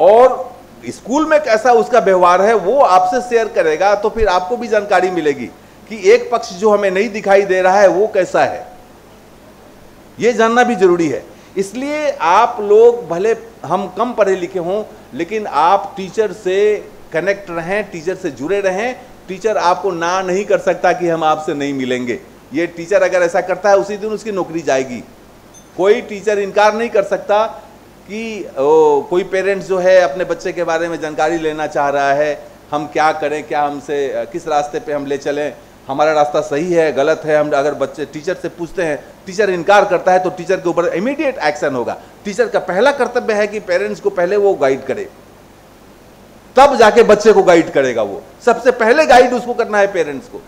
और स्कूल में कैसा उसका व्यवहार है वो आपसे शेयर करेगा, तो फिर आपको भी जानकारी मिलेगी कि एक पक्ष जो हमें नहीं दिखाई दे रहा है वो कैसा है, ये जानना भी जरूरी है। इसलिए आप लोग भले हम कम पढ़े लिखे हों, लेकिन आप टीचर से कनेक्ट रहें, टीचर से जुड़े रहें। टीचर आपको ना नहीं कर सकता कि हम आपसे नहीं मिलेंगे। ये टीचर अगर ऐसा करता है उसी दिन उसकी नौकरी जाएगी। कोई टीचर इनकार नहीं कर सकता कि कोई पेरेंट्स जो है अपने बच्चे के बारे में जानकारी लेना चाह रहा है, हम क्या करें, क्या हमसे किस रास्ते पे हम ले चलें, हमारा रास्ता सही है गलत है। हम अगर बच्चे टीचर से पूछते हैं, टीचर इनकार करता है तो टीचर के ऊपर इमीडिएट एक्शन होगा। टीचर का पहला कर्तव्य है कि पेरेंट्स को पहले वो गाइड करे, तब जाके बच्चे को गाइड करेगा। वो सबसे पहले गाइड उसको करना है पेरेंट्स को,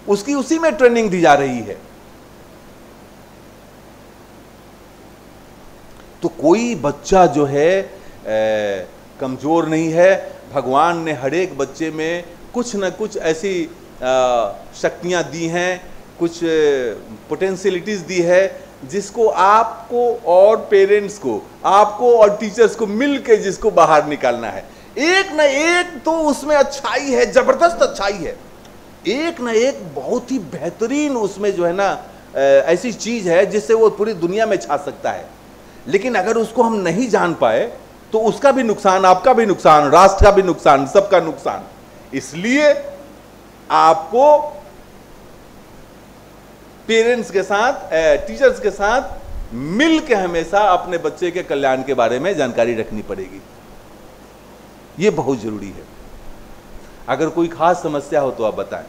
उसकी उसी में ट्रेनिंग दी जा रही है। तो कोई बच्चा जो है कमजोर नहीं है। भगवान ने हर एक बच्चे में कुछ न कुछ ऐसी शक्तियां दी हैं, कुछ पोटेंशियलिटीज दी है, जिसको आपको और पेरेंट्स को, आपको और टीचर्स को मिलके जिसको बाहर निकालना है। एक न एक तो उसमें अच्छाई है, जबरदस्त अच्छाई है, एक न एक बहुत ही बेहतरीन उसमें जो है ना ऐसी चीज है जिससे वो पूरी दुनिया में छा सकता है। लेकिन अगर उसको हम नहीं जान पाए तो उसका भी नुकसान, आपका भी नुकसान, राष्ट्र का भी नुकसान, सबका नुकसान। इसलिए आपको पेरेंट्स के साथ, टीचर्स के साथ मिल के हमेशा अपने बच्चे के कल्याण के बारे में जानकारी रखनी पड़ेगी। यह बहुत जरूरी है। अगर कोई खास समस्या हो तो आप बताएं।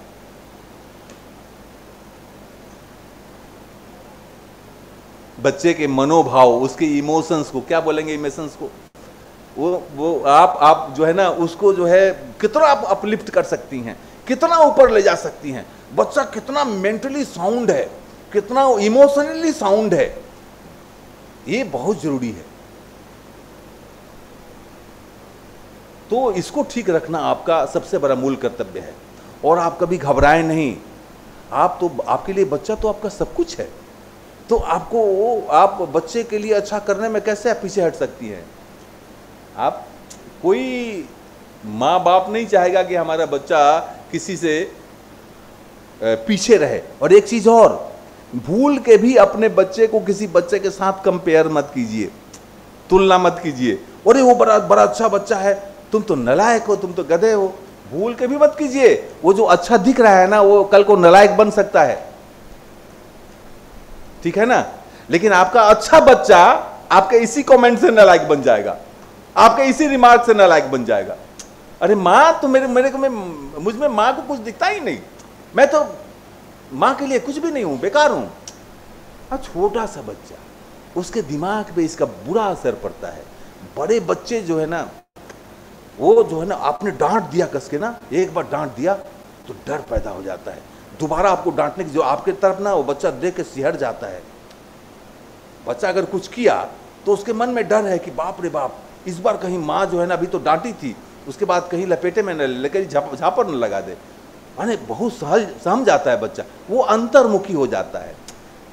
बच्चे के मनोभाव, उसके इमोशंस को, क्या बोलेंगे इमोशंस को, वो आप जो है ना उसको जो है कितना आप अपलिफ्ट कर सकती हैं, कितना ऊपर ले जा सकती हैं। बच्चा कितना मेंटली साउंड है, कितना इमोशनली साउंड है, ये बहुत जरूरी है। तो इसको ठीक रखना आपका सबसे बड़ा मूल कर्तव्य है। और आप कभी घबराएं नहीं। आपके लिए बच्चा तो आपका सब कुछ है। तो आप बच्चे के लिए अच्छा करने में कैसे आप पीछे हट सकती हैं? आप, कोई माँ बाप नहीं चाहेगा कि हमारा बच्चा किसी से पीछे रहे। और एक चीज और, भूल के भी अपने बच्चे को किसी बच्चे के साथ कंपेयर मत कीजिए, तुलना मत कीजिए। अरे वो बड़ा अच्छा बच्चा है, तुम तो नालायक हो, तुम तो गधे हो। भूल के भी मत कीजिए। वो जो अच्छा दिख रहा है ना, वो कल को नालायक बन सकता है, ठीक है ना। लेकिन आपका अच्छा बच्चा आपके इसी कमेंट से नालायक बन जाएगा, आपके इसी रिमार्क से नालायक बन जाएगा। अरे माँ तो मुझ में माँ को कुछ दिखता ही नहीं, मैं तो माँ के लिए कुछ भी नहीं हूं, बेकार हूं। छोटा सा बच्चा, उसके दिमाग पे इसका बुरा असर पड़ता है। बड़े बच्चे जो है ना, वो जो है ना, आपने डांट दिया कस के ना, एक बार डांट दिया तो डर पैदा हो जाता है। दोबारा आपको डांटने की जो आपके तरफ ना, वो बच्चा देख के सिहर जाता है। बच्चा अगर कुछ किया तो उसके मन में डर है कि बाप रे बाप, इस बार कहीं माँ जो है ना अभी तो डांटी थी, उसके बाद कहीं लपेटे में न लेकर झापड़ न लगा दे। अरे बहुत सहज सहम जाता है बच्चा, वो अंतर्मुखी हो जाता है।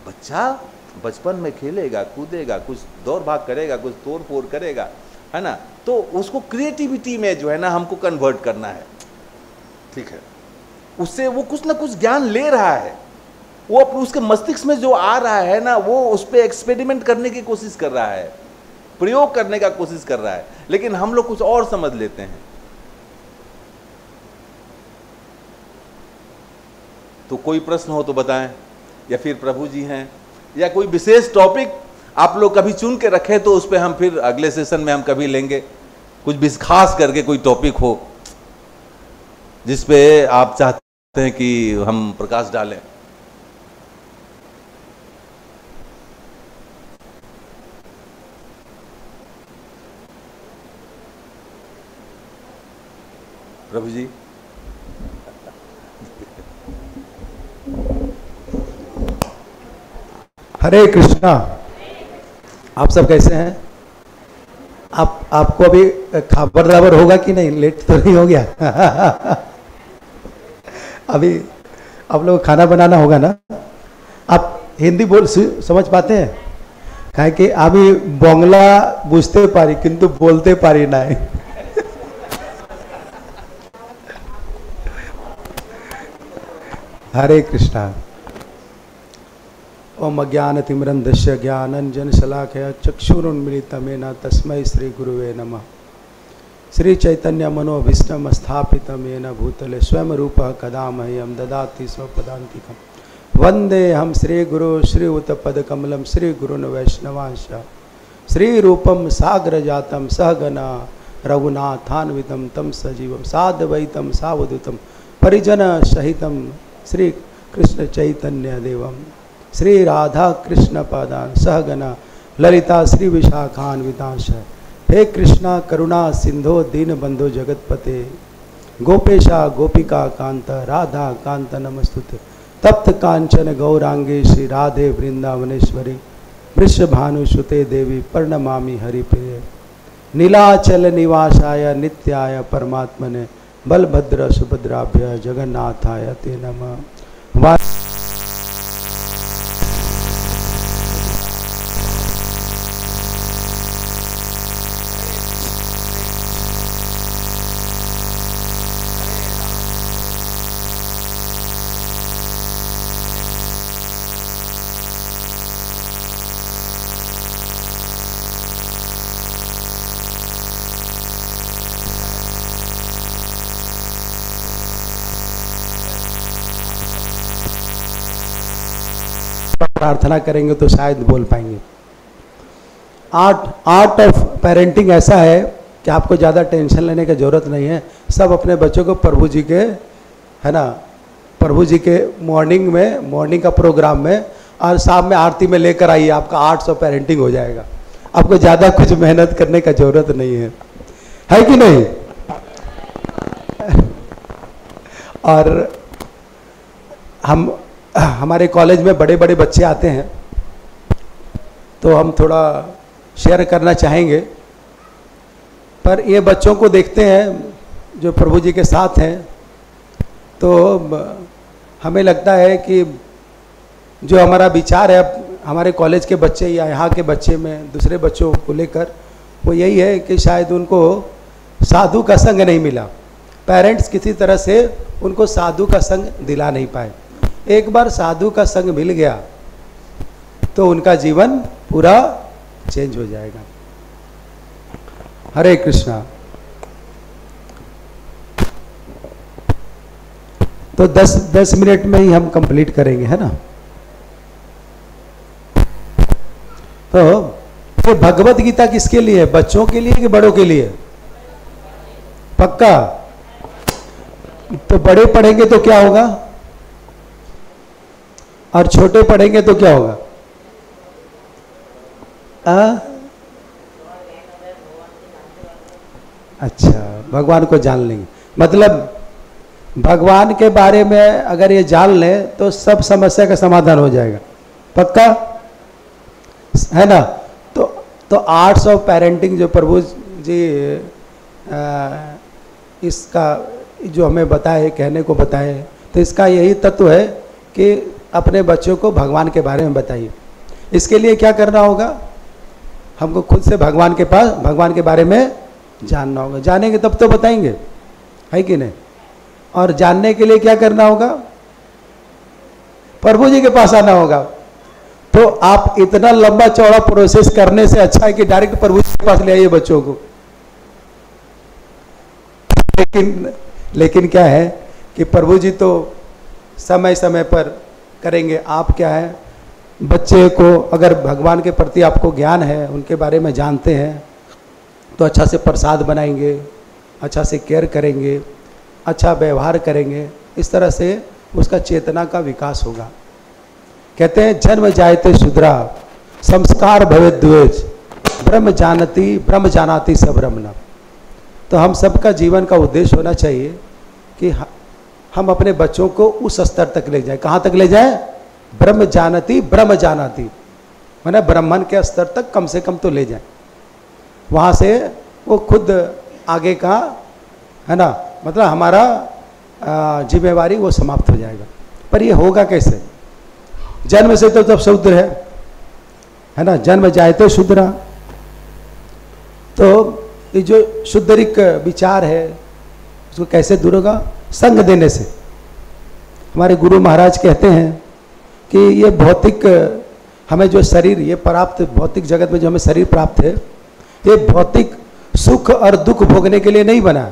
बच्चा बचपन में खेलेगा, कूदेगा, कुछ दौड़ भाग करेगा, कुछ तोड़ फोड़ करेगा, है ना। तो उसको क्रिएटिविटी में जो है ना हमको कन्वर्ट करना है, ठीक है। उससे वो कुछ ना कुछ ज्ञान ले रहा है, वो उसके मस्तिष्क में जो आ रहा है ना, वो उस पर एक्सपेरिमेंट करने की कोशिश कर रहा है, प्रयोग करने का कोशिश कर रहा है। लेकिन हम लोग कुछ और समझ लेते हैं। तो कोई प्रश्न हो तो बताएं, या फिर प्रभु जी हैं, या कोई विशेष टॉपिक आप लोग कभी चुन के रखें तो उस पर हम फिर अगले सेशन में हम कभी लेंगे। कुछ भी खास करके कोई टॉपिक हो जिस पे आप चाहते हैं कि हम प्रकाश डालें। प्रभु जी, हरे कृष्णा। आप सब कैसे हैं? आपको अभी खबर दाबर होगा कि नहीं? लेट तो नहीं हो गया? अभी आप लोग खाना बनाना होगा ना? आप हिंदी बोल समझ पाते हैं? कहे कि अभी बांग्ला बुझते पारी किंतु बोलते पारी ना है। हरे कृष्णा। ओम अज्ञानतिमिरन्धस्य ज्ञानाञ्जनशलाकया चक्षुरुन्मीलितं येन तस्मै श्री गुरुवे नमः। श्री चैतन्य मनोभीष्टं स्थापितं येन भूतले स्वयं रूपः कदा मह्यं ददाति स्वपदान्तिकं। वन्दे हम श्री गुरु श्रीयुतपदकमलं श्री गुरुन् वैष्णवांश्च श्री रूपं साग्रजातं सहगना रघुनाथान्वितं तं सजीवं साद्वैतं सावधूतं परिजन सहितं श्री कृष्ण चैतन्य देवं श्री राधा कृष्ण पादान सहगना ललिता श्री विशाखान्वितांश। हे कृष्णा करुणा सिंधो दीन बंधो जगतपते गोपेशा गोपिका कांत राधा कांत नमस्तुते। तप्त कांचन गौरांगे श्री राधे वृंदावनेश्वरी वृषभानुसुते देवी प्रणमामि हरिप्रिये। नीलाचल निवासाय नित्याय परमात्मने बलभद्र सुभद्राभ्य जगन्नाथाय ते नमः। प्रार्थना करेंगे तो शायद बोल पाएंगे। आर्ट ऑफ पेरेंटिंग ऐसा है कि आपको ज़्यादा टेंशन लेने की ज़रूरत नहीं है। सब अपने बच्चों को प्रभु जी के, है ना, प्रभु जी के मॉर्निंग का प्रोग्राम में और शाम में आरती में लेकर आइए। आपका आर्ट्स ऑफ पेरेंटिंग हो जाएगा। आपको ज़्यादा कुछ मेहनत करने का ज़रूरत नहीं है कि नहीं? और हमारे कॉलेज में बड़े बड़े बच्चे आते हैं तो हम थोड़ा शेयर करना चाहेंगे। पर ये बच्चों को देखते हैं जो प्रभु जी के साथ हैं तो हमें लगता है कि जो हमारा विचार है हमारे कॉलेज के बच्चे या यहाँ के बच्चे में दूसरे बच्चों को लेकर, वो यही है कि शायद उनको साधु का संग नहीं मिला। पेरेंट्स किसी तरह से उनको साधु का संग दिला नहीं पाए। एक बार साधु का संग मिल गया तो उनका जीवन पूरा चेंज हो जाएगा। हरे कृष्णा। तो 10 मिनट में ही हम कंप्लीट करेंगे, है ना? तो भगवत गीता किसके लिए है? बच्चों के लिए कि बड़ों के लिए? पक्का? तो बड़े पढ़ेंगे तो क्या होगा और छोटे पढ़ेंगे तो क्या होगा? अच्छा, भगवान को जान लेंगे। मतलब भगवान के बारे में अगर ये जान लें तो सब समस्या का समाधान हो जाएगा। पक्का है ना? तो आर्ट्स ऑफ पेरेंटिंग जो प्रभु जी इसका जो हमें बताए, कहने को बताए, तो इसका यही तत्व है कि अपने बच्चों को भगवान के बारे में बताइए। इसके लिए क्या करना होगा? हमको खुद से भगवान के बारे में जानना होगा। जानेंगे तब तो बताएंगे, है कि नहीं? और जानने के लिए क्या करना होगा? प्रभु जी के पास आना होगा। तो आप इतना लंबा चौड़ा प्रोसेस करने से अच्छा है कि डायरेक्ट प्रभु जी के पास ले आइए बच्चों को। लेकिन क्या है कि प्रभु जी तो समय समय पर करेंगे। आप क्या है, बच्चे को अगर भगवान के प्रति आपको ज्ञान है, उनके बारे में जानते हैं, तो अच्छा से प्रसाद बनाएंगे, अच्छा से केयर करेंगे, अच्छा व्यवहार करेंगे, इस तरह से उसका चेतना का विकास होगा। कहते हैं जन्म जायते शूद्रा संस्कार भवे द्वेज ब्रह्म जानाति स ब्रह्म न। तो हम सबका जीवन का उद्देश्य होना चाहिए कि हम अपने बच्चों को उस स्तर तक ले जाएं। कहाँ तक ले जाएं? ब्रह्म जानाति माने ब्राह्मण के स्तर तक कम से कम तो ले जाएं। वहाँ से वो खुद आगे का है ना, मतलब हमारा जिम्मेवारी वो समाप्त हो जाएगा। पर ये होगा कैसे? जन्म से तो जब शूद्र है ना, जन्म जायते शूद्रा। तो ये जो शुद्धरिक विचार है उसको कैसे दूर होगा? संग देने से। हमारे गुरु महाराज कहते हैं कि ये भौतिक हमें जो शरीर ये प्राप्त, भौतिक जगत में जो हमें शरीर प्राप्त है, ये भौतिक सुख और दुख भोगने के लिए नहीं बना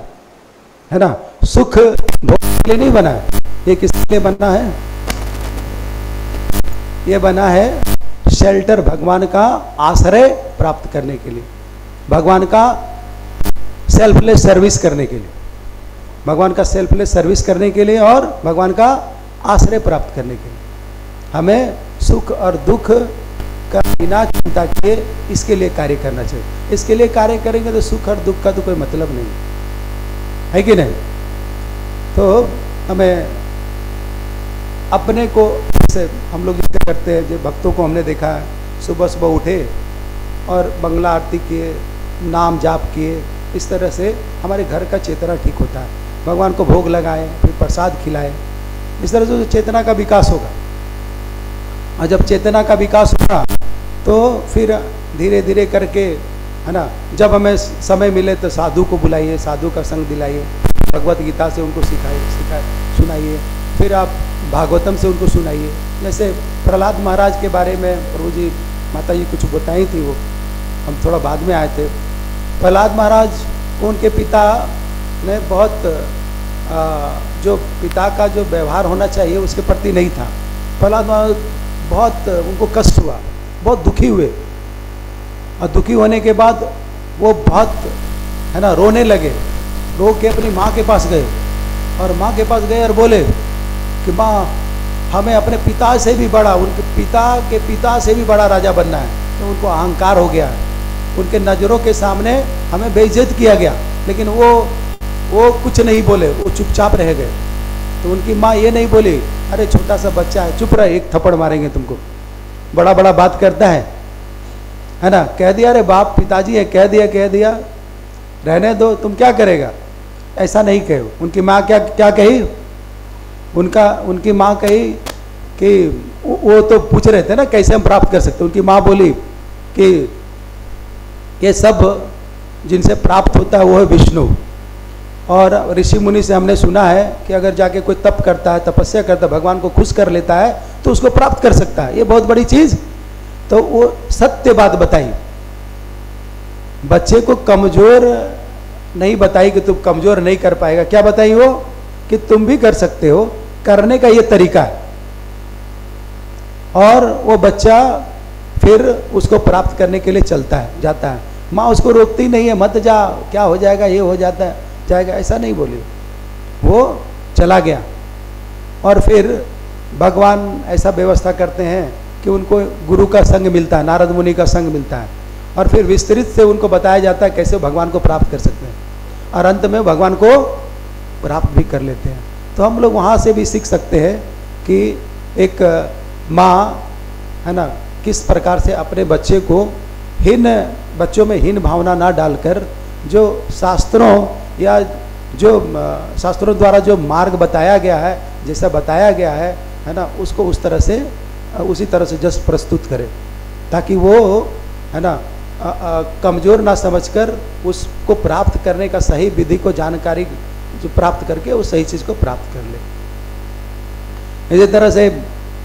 है ना, सुख भोगने के लिए नहीं बना है। ये किसके लिए बना है? ये बना है शेल्टर, भगवान का आश्रय प्राप्त करने के लिए, भगवान का सेल्फलेस सर्विस करने के लिए, भगवान का सेल्फलेस सर्विस करने के लिए और भगवान का आश्रय प्राप्त करने के लिए। हमें सुख और दुख का बिना चिंता किए इसके लिए कार्य करना चाहिए। इसके लिए कार्य करेंगे तो सुख और दुख का तो कोई मतलब नहीं है कि नहीं? तो हमें अपने को से हम लोग क्या करते हैं, जो भक्तों को हमने देखा है, सुबह सुबह उठे और बंगला आरती किए, नाम जाप किए, इस तरह से हमारे घर का चेतना ठीक होता है। भगवान को भोग लगाए, फिर प्रसाद खिलाए, इस तरह से चेतना का विकास होगा। और जब चेतना का विकास होगा तो फिर धीरे धीरे करके है ना, जब हमें समय मिले तो साधु को बुलाइए, साधु का संग दिलाइए, भगवत गीता से उनको सिखाइए सुनाइए, फिर आप भागवतम से उनको सुनाइए। जैसे प्रहलाद महाराज के बारे में प्रभु जी माता जी कुछ बताई थी, वो हम थोड़ा बाद में आए थे। प्रहलाद महाराज को उनके पिता ने बहुत जो पिता का जो व्यवहार होना चाहिए उसके प्रति नहीं था। प्रहलाद महाराज बहुत उनको कष्ट हुआ, बहुत दुखी हुए, और दुखी होने के बाद वो बहुत है ना रोने लगे। रो के अपनी माँ के पास गए, और माँ के पास गए और बोले कि माँ, हमें अपने पिता से भी बड़ा, उनके पिता के पिता से भी बड़ा राजा बनना है। तो उनको अहंकार हो गया है, उनके नज़रों के सामने हमें बेइज्जत किया गया, लेकिन वो कुछ नहीं बोले, वो चुपचाप रह गए। तो उनकी माँ ये नहीं बोली, अरे छोटा सा बच्चा है, चुप रहे, एक थप्पड़ मारेंगे तुमको, बड़ा बड़ा बात करता है ना। कह दिया, अरे बाप पिताजी है, कह दिया, रहने दो, तुम क्या करेगा, ऐसा नहीं कहो। उनकी माँ क्या कही? उनकी माँ कही कि वो तो पूछ रहे थे ना कैसे हम प्राप्त कर सकते। उनकी माँ बोली कि ये सब जिनसे प्राप्त होता है वो है विष्णु, और ऋषि मुनि से हमने सुना है कि अगर जाके कोई तप करता है, तपस्या करता है, भगवान को खुश कर लेता है तो उसको प्राप्त कर सकता है, ये बहुत बड़ी चीज। तो वो सत्य बात बताई, बच्चे को कमजोर नहीं बताई कि तुम कमजोर नहीं कर पाएगा। क्या बताई वो? कि तुम भी कर सकते हो, करने का ये तरीका है। और वो बच्चा फिर उसको प्राप्त करने के लिए जाता है। माँ उसको रोकती नहीं है, मत जा, क्या हो जाएगा, ये हो जाएगा, ऐसा नहीं बोली, वो चला गया। और फिर भगवान ऐसा व्यवस्था करते हैं कि उनको गुरु का संग मिलता है, नारद मुनि का संग मिलता है, और फिर विस्तृत से उनको बताया जाता है कैसे भगवान को प्राप्त कर सकते हैं, और अंत में भगवान को प्राप्त भी कर लेते हैं। तो हम लोग वहाँ से भी सीख सकते हैं कि एक माँ है ना किस प्रकार से अपने बच्चे को बच्चों में हीन भावना ना डालकर, जो शास्त्रों या जो शास्त्रों द्वारा जो मार्ग बताया गया है, जैसा बताया गया है ना, उसको उसी तरह से जस्ट प्रस्तुत करें, ताकि वो है ना कमज़ोर ना समझकर उसको प्राप्त करने का सही विधि को जानकारी जो प्राप्त करके वो सही चीज़ को प्राप्त कर ले। इसी तरह से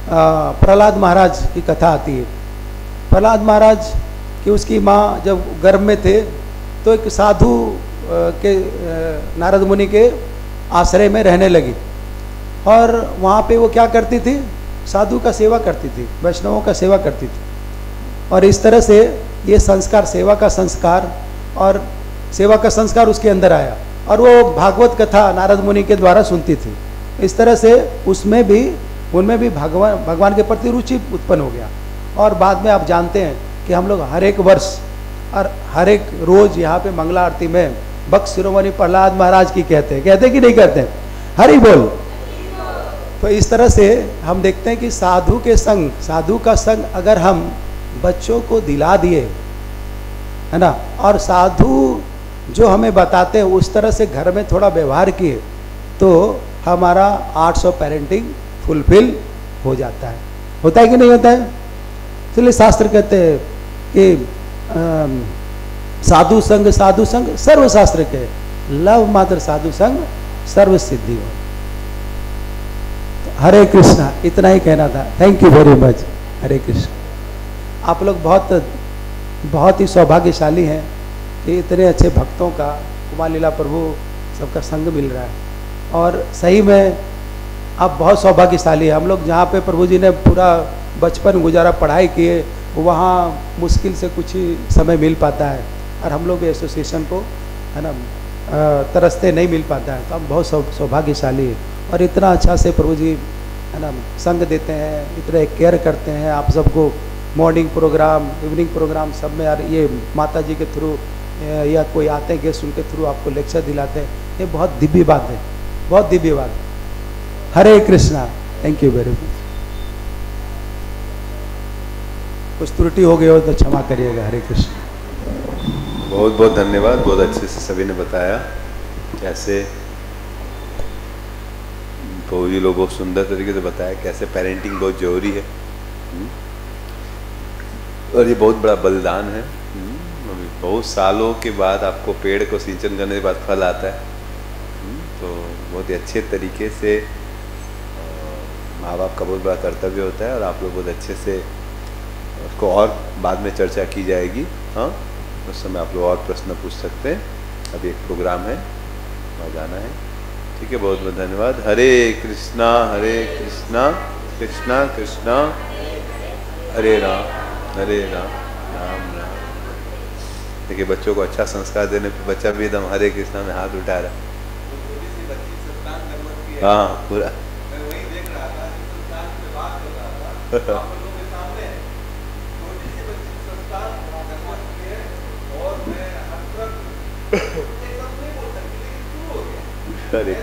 प्रहलाद महाराज की कथा आती है। प्रहलाद महाराज कि उसकी माँ जब गर्भ में थे तो एक साधु के नारद मुनि के आश्रय में रहने लगी, और वहाँ पे वो क्या करती थी? साधु का सेवा करती थी, वैष्णवों का सेवा करती थी। और इस तरह से ये संस्कार, सेवा का संस्कार और सेवा का संस्कार उसके अंदर आया। और वो भागवत कथा नारद मुनि के द्वारा सुनती थी। इस तरह से उनमें भी भगवान के प्रति रुचि उत्पन्न हो गया। और बाद में आप जानते हैं कि हम लोग हर एक वर्ष और हर एक रोज यहाँ पे मंगला आरती में भक्त शिरोमणि प्रहलाद महाराज की कहते कि नहीं कहते? हरि बोल। तो इस तरह से हम देखते हैं कि साधु का संग अगर हम बच्चों को दिला दिए, है ना, और साधु जो हमें बताते हैं उस तरह से घर में थोड़ा व्यवहार किए, तो हमारा आर्ट्स ऑफ पेरेंटिंग फुलफिल हो जाता है। होता है कि नहीं होता है? इसलिए शास्त्र कहते हैं कि साधु संग सर्व शास्त्र के, लव मात्र साधु संग सर्व सिद्धि हो। हरे कृष्णा, इतना ही कहना था। Thank you very much. Hare Krishna. आप लोग बहुत ही सौभाग्यशाली हैं कि इतने अच्छे भक्तों का, कुमार लीला प्रभु सबका संग मिल रहा है। और सही में आप बहुत सौभाग्यशाली हैं। हम लोग जहाँ पे प्रभु जी ने पूरा बचपन गुजारा, पढ़ाई किए, वहाँ मुश्किल से कुछ ही समय मिल पाता है, और हम लोग भी एसोसिएशन को, है ना, तरसते नहीं मिल पाता है। तो हम बहुत सौभाग्यशाली हैं। और इतना अच्छा से प्रभु जी, है ना, संग देते हैं, इतना केयर करते हैं आप सबको। मॉर्निंग प्रोग्राम, इवनिंग प्रोग्राम सब में, यार ये माता जी के थ्रू या कोई आते हैं गेस्ट, उनके थ्रू आपको लेक्चर दिलाते हैं। ये बहुत दिव्य बात है, बहुत दिव्य बात है। Hare Krishna. Thank you very much. कुछ त्रुटि हो गई हो तो क्षमा करिएगा। हरे कृष्ण। बहुत बहुत धन्यवाद। बहुत अच्छे से सभी ने बताया कैसे तो ये लोगों को सुंदर तरीके से बताया कैसे पेरेंटिंग बहुत जरूरी है। और ये बहुत बड़ा बलिदान है। बहुत सालों के बाद आपको पेड़ को सिंचन करने के बाद फल आता है। तो बहुत ही अच्छे तरीके से माँ बाप का बहुत बड़ा कर्तव्य होता है, और आप लोग बहुत अच्छे से उसको, और बाद में चर्चा की जाएगी। हाँ, उस समय आप लोग और प्रश्न पूछ सकते हैं। अभी एक प्रोग्राम है, वहाँ जाना है। ठीक है, बहुत बहुत धन्यवाद। हरे कृष्णा कृष्णा कृष्णा हरे राम राम राम। देखिए, बच्चों को अच्छा संस्कार देने पर बच्चा भी एकदम हरे कृष्णा में हाथ उठा रहा है। हाँ, पूरा अरे